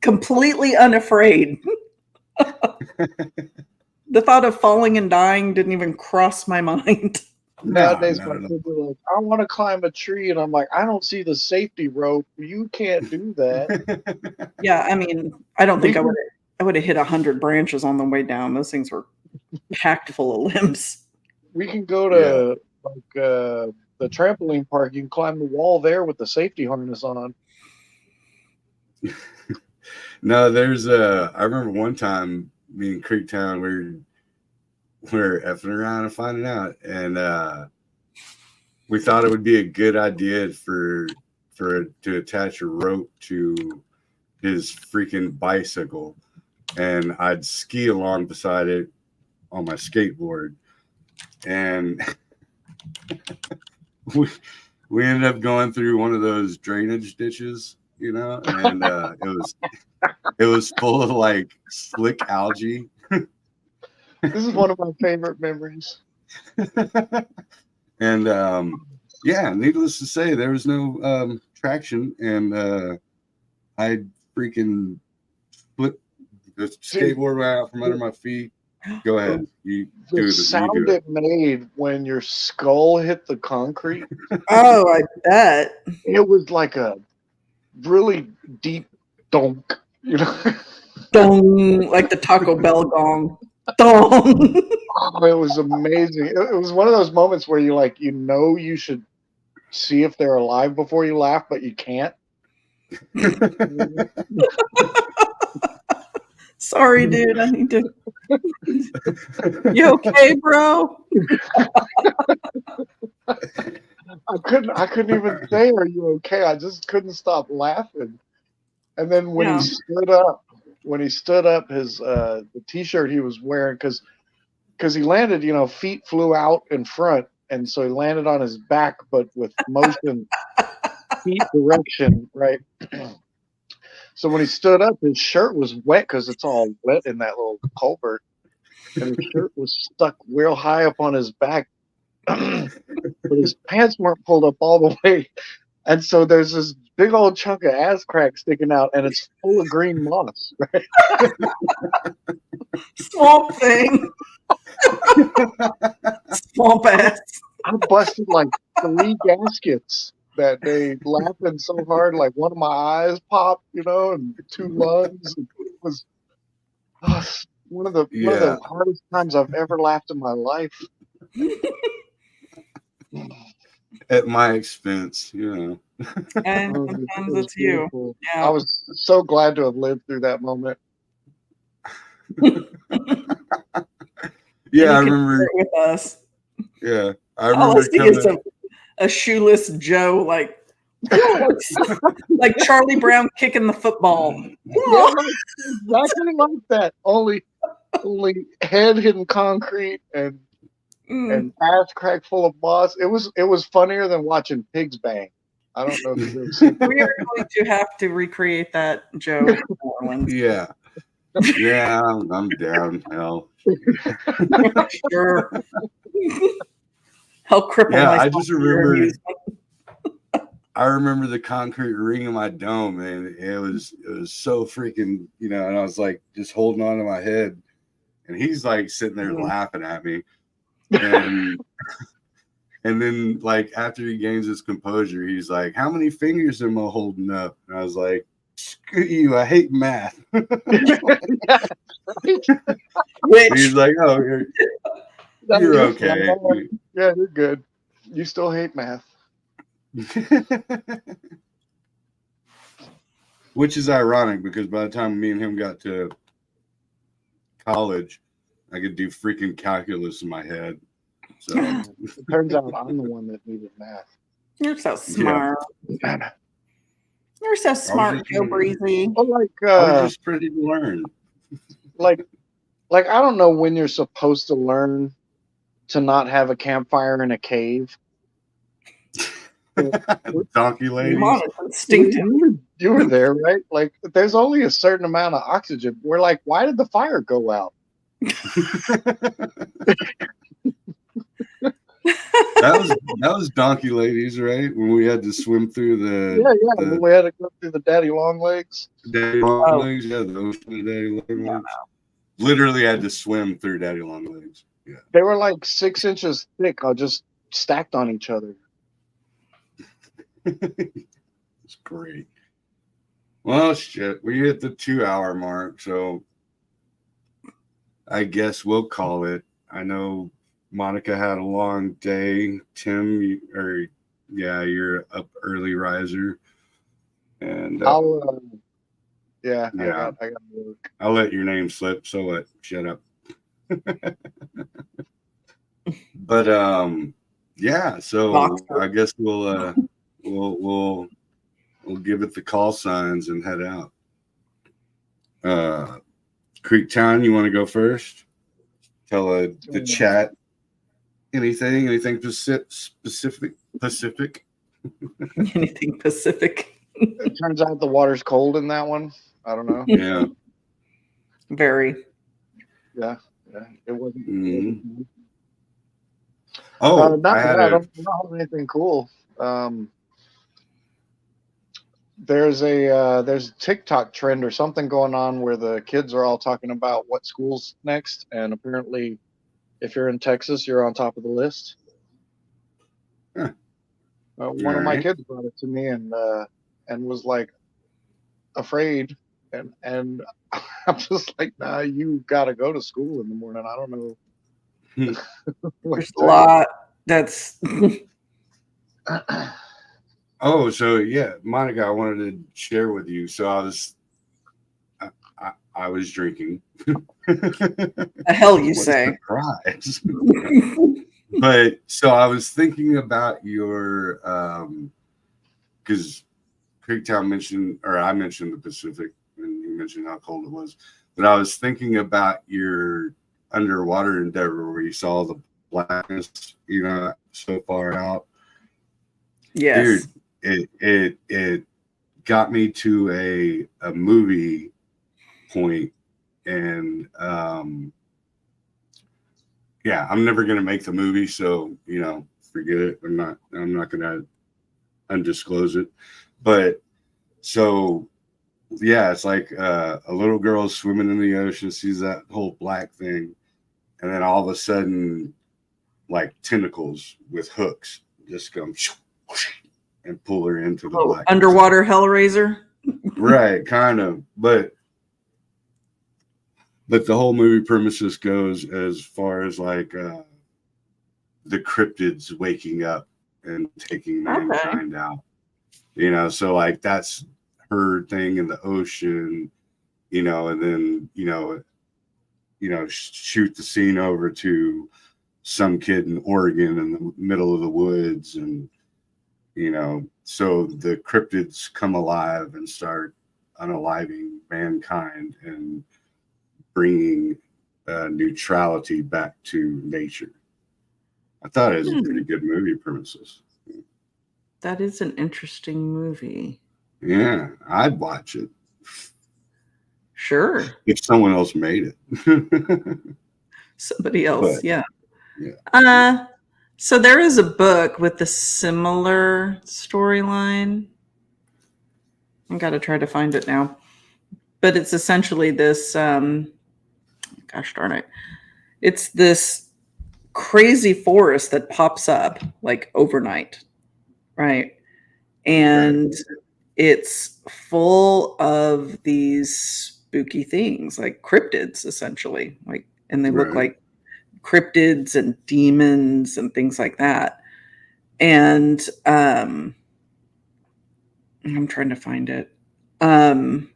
completely unafraid. The thought of falling and dying didn't even cross my mind. Nowadays, my kids are like, I want to climb a tree. And I'm like, I don't see the safety rope. You can't do that. Yeah, I mean, I don't think I would have hit 100 branches on the way down. Those things were packed full of limbs. We can go to the trampoline park. You can climb the wall there with the safety harness on. No, there's I remember one time me in Creektown we were effing around and finding out, and we thought it would be a good idea to attach a rope to his freaking bicycle, and I'd ski along beside it on my skateboard, and we ended up going through one of those drainage ditches, you know, and it was full of like slick algae. This is one of my favorite memories. And yeah, needless to say, there was no traction, and I freaking split the skateboard right out from under my feet. Go ahead. The sound it made when your skull hit the concrete. Oh, I bet. It was like a really deep donk, you know. Dong, like the Taco Bell gong. Dong. Oh, it was amazing. It was one of those moments where you should see if they're alive before you laugh, but you can't. Sorry, dude. I need to. You okay, bro? I couldn't even say, "Are you okay?" I just couldn't stop laughing. And then when he stood up, his the T-shirt he was wearing, because he landed, feet flew out in front, and so he landed on his back, but with motion, feet direction, right? So when he stood up, his shirt was wet because it's all wet in that little culvert, and his shirt was stuck real high up on his back, but his pants weren't pulled up all the way. And so there's this big old chunk of ass crack sticking out, and it's full of green moss. Right? Swamp thing. Swamp ass. I busted like 3 gaskets that day, laughing so hard, like one of my eyes popped, and 2 lungs. It was one of the hardest times I've ever laughed in my life. At my expense, And Oh, sometimes was it's you. beautiful. Yeah. I was so glad to have lived through that moment. yeah, I And you can remember. share it with us. Yeah, I All I remember see is coming. a shoeless Joe, like Charlie Brown kicking the football. Yeah, right. Exactly like that. Only head hitting concrete and ass crack full of moss. It was funnier than watching pigs bang. I don't know if you've ever seen We are going to have to recreate that, Joe. in New Orleans. Yeah, yeah, I'm down. Hell, Sure. I'll cripple yeah. myself. I just for your remember. amusement. I remember the concrete ring in my dome, and it was so freaking, and I was like just holding on to my head, and he's like sitting there laughing at me, and then like after he gains his composure, he's like, "How many fingers am I holding up?" And I was like, "Screw you! I hate math." Which He's like, "Oh, you're okay." Yeah, you're good. You still hate math. Which is ironic because by the time me and him got to college, I could do freaking calculus in my head. So It turns out I'm the one that needed math. you're so smart. Yeah. You're so smart, Joe Breezy. Well, I was just ready to learn. like I don't know when you're supposed to learn to not have a campfire in a cave. Donkey ladies. Instinctive. You were there, right? Like, there's only a certain amount of oxygen. We're like, why did the fire go out? that was donkey ladies, right? When we had to swim through the when we had to go through the daddy long legs. daddy long legs, the ocean of daddy long legs. Literally had to swim through daddy long legs. Yeah, they were like 6 inches thick, just stacked on each other. It's great. Well, shit, we hit the 2-hour mark, so I guess we'll call it. I know Monica had a long day. Tim, you're up early riser, and I got work. I'll let your name slip. So what? Shut up. But yeah. So I guess we'll give it the call signs and head out. Creektown, you want to go first? Tell the chat anything specific. Anything Pacific. It turns out the water's cold in that one. I don't know. Yeah. Very. Yeah. It wasn't. Mm-hmm. Oh, I don't have anything cool. There's a TikTok trend or something going on where the kids are all talking about what school's next, and apparently, if you're in Texas, you're on top of the list. Huh. One of my kids brought it to me and was like afraid, and I'm just like, nah, you got to go to school in the morning. I don't know. There's a lot. That's. Oh, so yeah, Monica, I wanted to share with you. So I was drinking. The hell you say? Surprise. But so I was thinking about your because Creektown mentioned, or I mentioned the Pacific, and you mentioned how cold it was. But I was thinking about your underwater endeavor where you saw the blackness, so far out. Yes. Dude, it got me to a movie point, and yeah, I'm never gonna make the movie, so forget it. I'm not gonna undisclose it. But so yeah, it's like a little girl swimming in the ocean, sees that whole black thing, and then all of a sudden, like tentacles with hooks just come and pull her into the black. Underwater Hellraiser. Right, kind of, but the whole movie premises goes as far as like the cryptids waking up and taking mankind out. You know, so like that's her thing in the ocean, you know, and then shoot the scene over to some kid in Oregon in the middle of the woods, and so the cryptids come alive and start unaliving mankind and bringing neutrality back to nature. I thought it was a pretty good movie premises. That is an interesting movie. Yeah, I'd watch it. Sure. If someone else made it. Somebody else, But, yeah. Yeah. So there is a book with a similar storyline. I got to try to find it now. But it's essentially this, gosh darn it. It's this crazy forest that pops up like overnight, right? And it's full of these spooky things, like cryptids, essentially. Like, and they look like cryptids and demons and things like that. And I'm trying to find it. And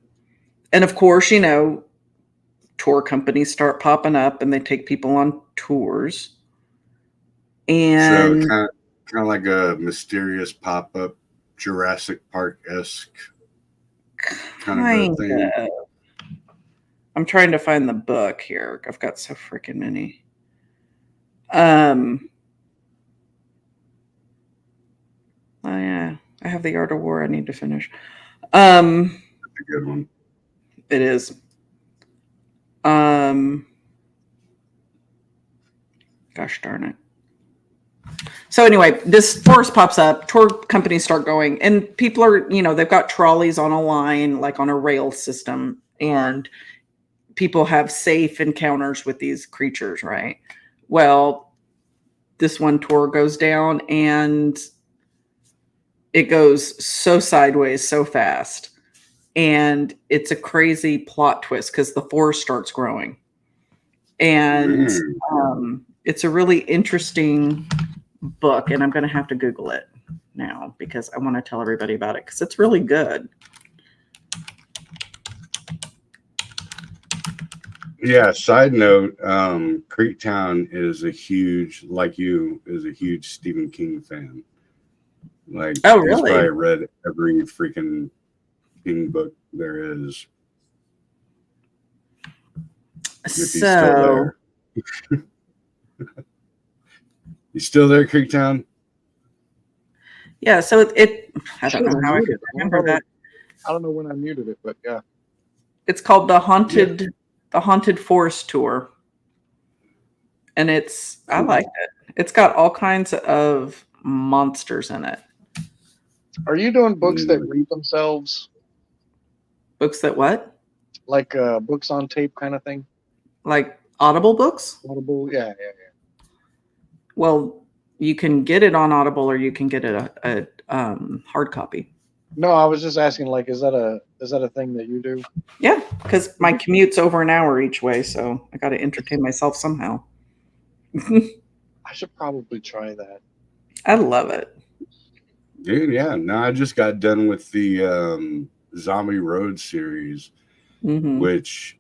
of course, tour companies start popping up and they take people on tours. And so kind of like a mysterious pop-up Jurassic Park-esque kind of a thing. I'm trying to find the book here. I've got so freaking many. Oh yeah, I have The Art of War I need to finish. That's a good one. It is. Gosh darn it. So anyway, this forest pops up, tour companies start going, and people are, they've got trolleys on a line, like on a rail system, and people have safe encounters with these creatures, right? Well, this one tour goes down and it goes so sideways so fast. And it's a crazy plot twist because the forest starts growing. And it's a really interesting book, and I'm going to have to Google it now because I want to tell everybody about it because it's really good. Yeah, side note, Creektown is a huge Stephen King fan. Like, oh, really? He's probably read every freaking King book there is. If he's still there. He's still there, Creektown? Yeah, so I don't know how I could remember that. I don't know when I muted it, but yeah. It's called the Haunted Forest Tour. And I like it. It's got all kinds of monsters in it. Are you doing books that read themselves? Books that what? Like books on tape kind of thing? Like Audible books? Audible, yeah. Well, you can get it on Audible or you can get it a hard copy. No, I was just asking, like, is that a thing that you do? Yeah, because my commute's over an hour each way, so I got to entertain myself somehow. I should probably try that. I love it. Dude, yeah. No, I just got done with the Zombie Road series, which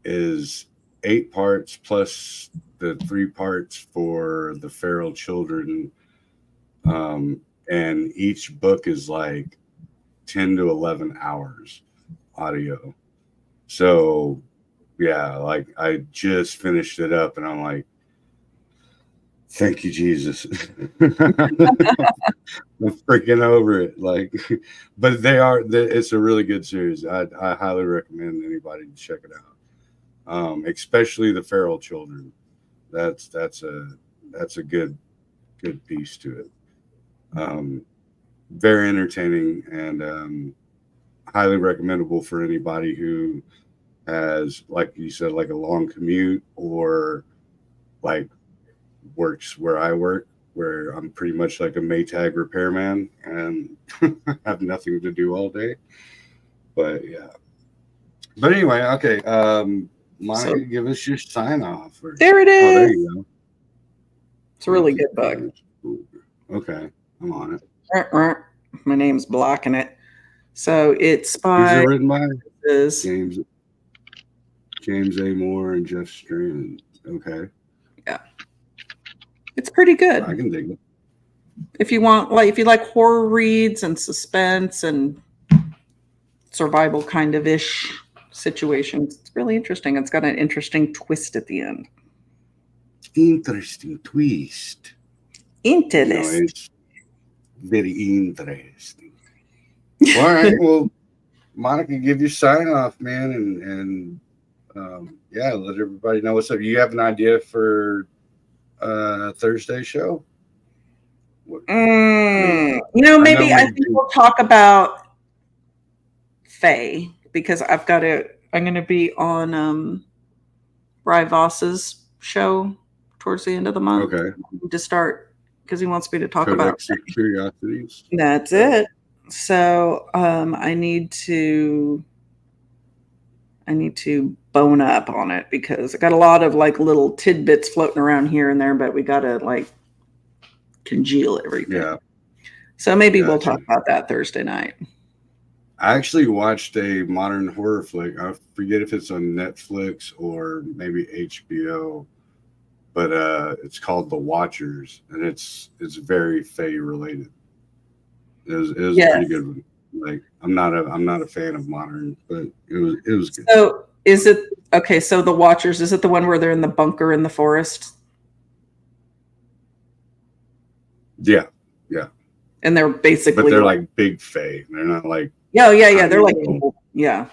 is 8 parts plus the 3 parts for the feral children. And each book is like 10 to 11 hours audio. So yeah, like I just finished it up and I'm like, thank you, Jesus. I'm freaking over it. Like, but it's a really good series. I highly recommend anybody to check it out. Especially the feral children. That's a good piece to it. very entertaining and highly recommendable for anybody who has, like you said, like a long commute or like works where I work, where I'm pretty much like a Maytag repairman and have nothing to do all day. But yeah. But anyway, okay. Monica, give us your sign off. There it Oh, there is. you go. It's a really good book. Okay, I'm on it. My name's blocking it. So it's Who's by it written by? is James A. Moore and Jeff Strand. Okay, it's pretty good. I can dig it. If you want, like, if you like horror reads and suspense and survival kind of ish situations, it's really interesting. It's got an interesting twist at the end. Interesting twist. Interesting. It's very interesting. All right, well, Monica, give your sign off, man, and yeah, let everybody know what's up. You have an idea for Thursday show? Maybe I think we'll talk about Faye because I'm going to be on Rye Voss's show towards the end of the month. Okay. To start, because he wants me to talk about curiosities. That's it. So I need to bone up on it because I got a lot of like little tidbits floating around here and there, but we got to like congeal everything. Yeah. So maybe we'll talk about that Thursday night. I actually watched a modern horror flick. I forget if it's on Netflix or maybe HBO, but it's called The Watchers, and it's very Fae related. It was a pretty good one. Like I'm not a fan of modern, but it was good. So is it okay? So The Watchers, is it the one where they're in the bunker in the forest? Yeah. And they're basically, but they're like big Fae. They're not like yeah. They're like people. Yeah.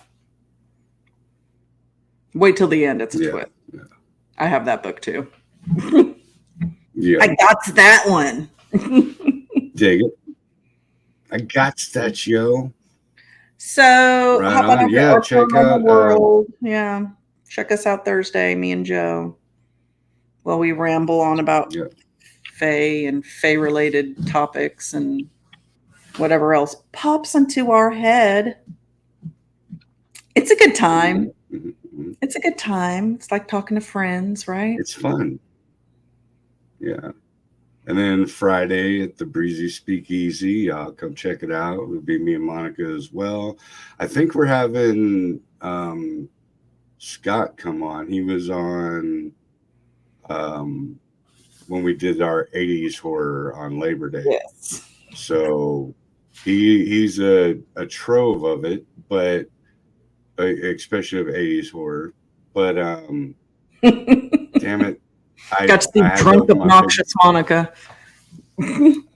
Wait till the end. It's a twist. Yeah. I have that book too. Yeah, I got that one. Dig it. I got that, yo. So right how about check out the world? Check us out Thursday, me and Joe. While we ramble on about Fae and Fae related topics and whatever else pops into our head. It's a good time. Mm-hmm. It's a good time. It's like talking to friends, right? It's fun. Yeah. And then Friday at the Breezy Speakeasy, come check it out. It'll be me and Monica as well. I think we're having Scott come on. He was on when we did our 80s horror on Labor Day. Yes. So he's a trove of it, but especially of 80s horror. But damn it. I got to see drunk, obnoxious Monica.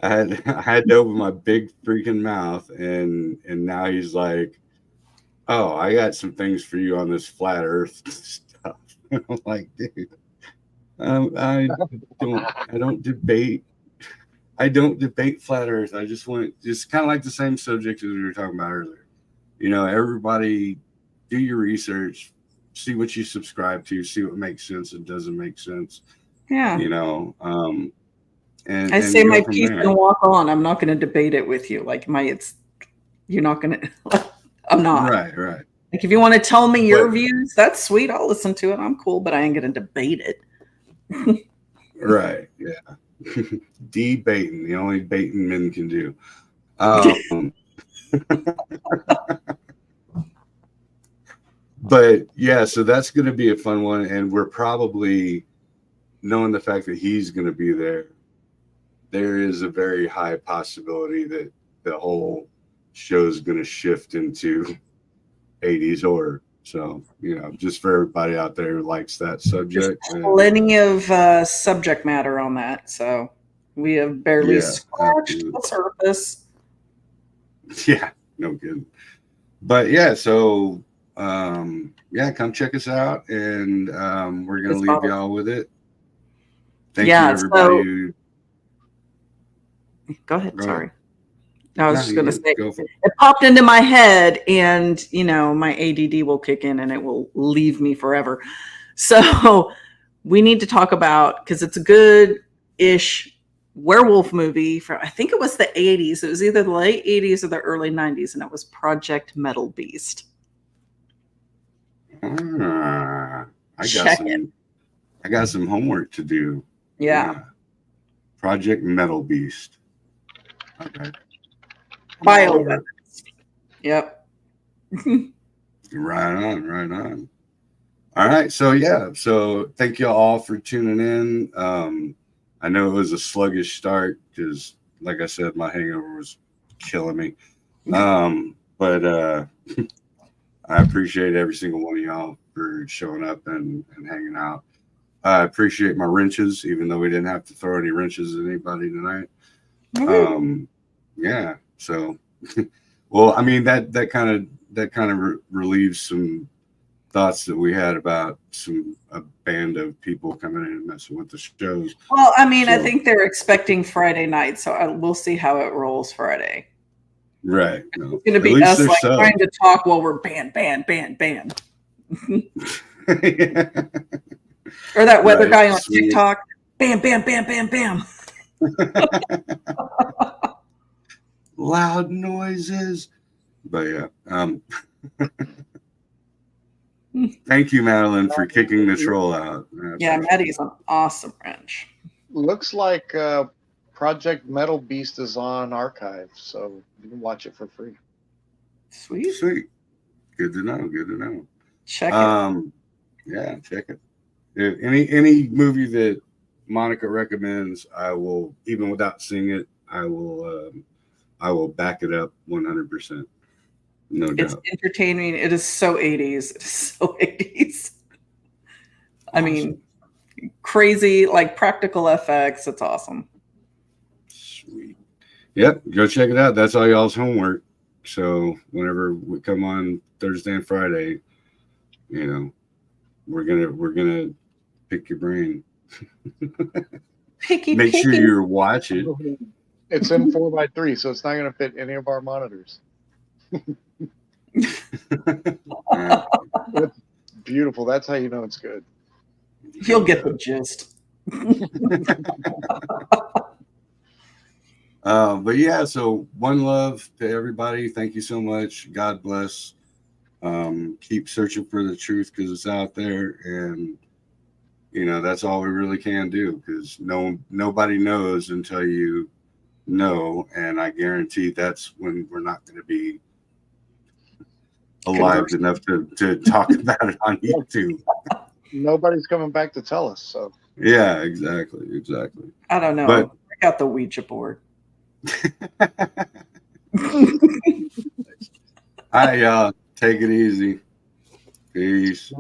I had to open my big freaking mouth, and now he's like, "Oh, I got some things for you on this flat Earth stuff." I'm like, dude, I don't debate flat Earth. I just kind of like the same subject as we were talking about earlier. You know, everybody do your research, see what you subscribe to, see what makes sense and doesn't make sense. Yeah. You know, and I say my piece and walk on. I'm not going to debate it with you. Like you're not going to, I'm not. Right. Like if you want to tell me your views, that's sweet. I'll listen to it. I'm cool, but I ain't going to debate it. Right. Yeah. Debating, the only baiting men can do. But yeah, so that's going to be a fun one. And we're probably, knowing the fact that he's going to be there, there is a very high possibility that the whole show is going to shift into 80s horror. So, you know, just for everybody out there who likes that subject. There's plenty of subject matter on that. So we have barely scratched the surface. Yeah, no kidding. But yeah, so come check us out, and we're going to leave y'all with it. Thank you, everybody. Go ahead. Sorry. I was No, just you going to can say go for it. it popped into my head, and my ADD will kick in and it will leave me forever. So we need to talk about, because it's a good-ish werewolf movie from, I think it was the 80s. It was either the late 80s or the early 90s, and it was Project Metal Beast. I Check it. I got some homework to do. Yeah. Project Metal Beast. Okay. Bioweapons. Yep. Right on, right on. All right, so thank you all for tuning in. I know it was a sluggish start because, like I said, my hangover was killing me. But I appreciate every single one of y'all for showing up and hanging out. I appreciate my wrenches, even though we didn't have to throw any wrenches at anybody tonight. Yeah. So, well, I mean that kind of relieves some thoughts that we had about a band of people coming in and messing with the shows. Well, I mean, I think they're expecting Friday night, so we'll see how it rolls Friday. Right. No, it's going to be us like trying to talk while we're band. Or that weather guy on TikTok. Bam. Loud noises. But yeah. Thank you, Madeline, for kicking the troll out. Yeah, Maddie's an awesome wrench. Looks like Project Metal Beast is on archive, so you can watch it for free. Sweet. Good to know. Check it. Yeah, check it. If any movie that Monica recommends, I will, even without seeing it, I will back it up 100%. No doubt. It's entertaining. It is so 80s. It is so 80s. I mean, crazy, like practical effects. It's awesome. Sweet. Yep, go check it out. That's all y'all's homework. So whenever we come on Thursday and Friday, we're gonna pick your brain. Make sure you watch it. It's in 4x3, so it's not gonna fit any of our monitors. It's beautiful. That's how you know it's good. You'll get the gist. But yeah, so one love to everybody. Thank you so much. God bless. Keep searching for the truth because it's out there, and that's all we really can do, because nobody knows until you know, and I guarantee that's when we're not going to be alive enough to talk about it on YouTube. Nobody's coming back to tell us. So yeah, exactly. I don't know. But I got the Ouija board. All right, y'all. Take it easy. Peace.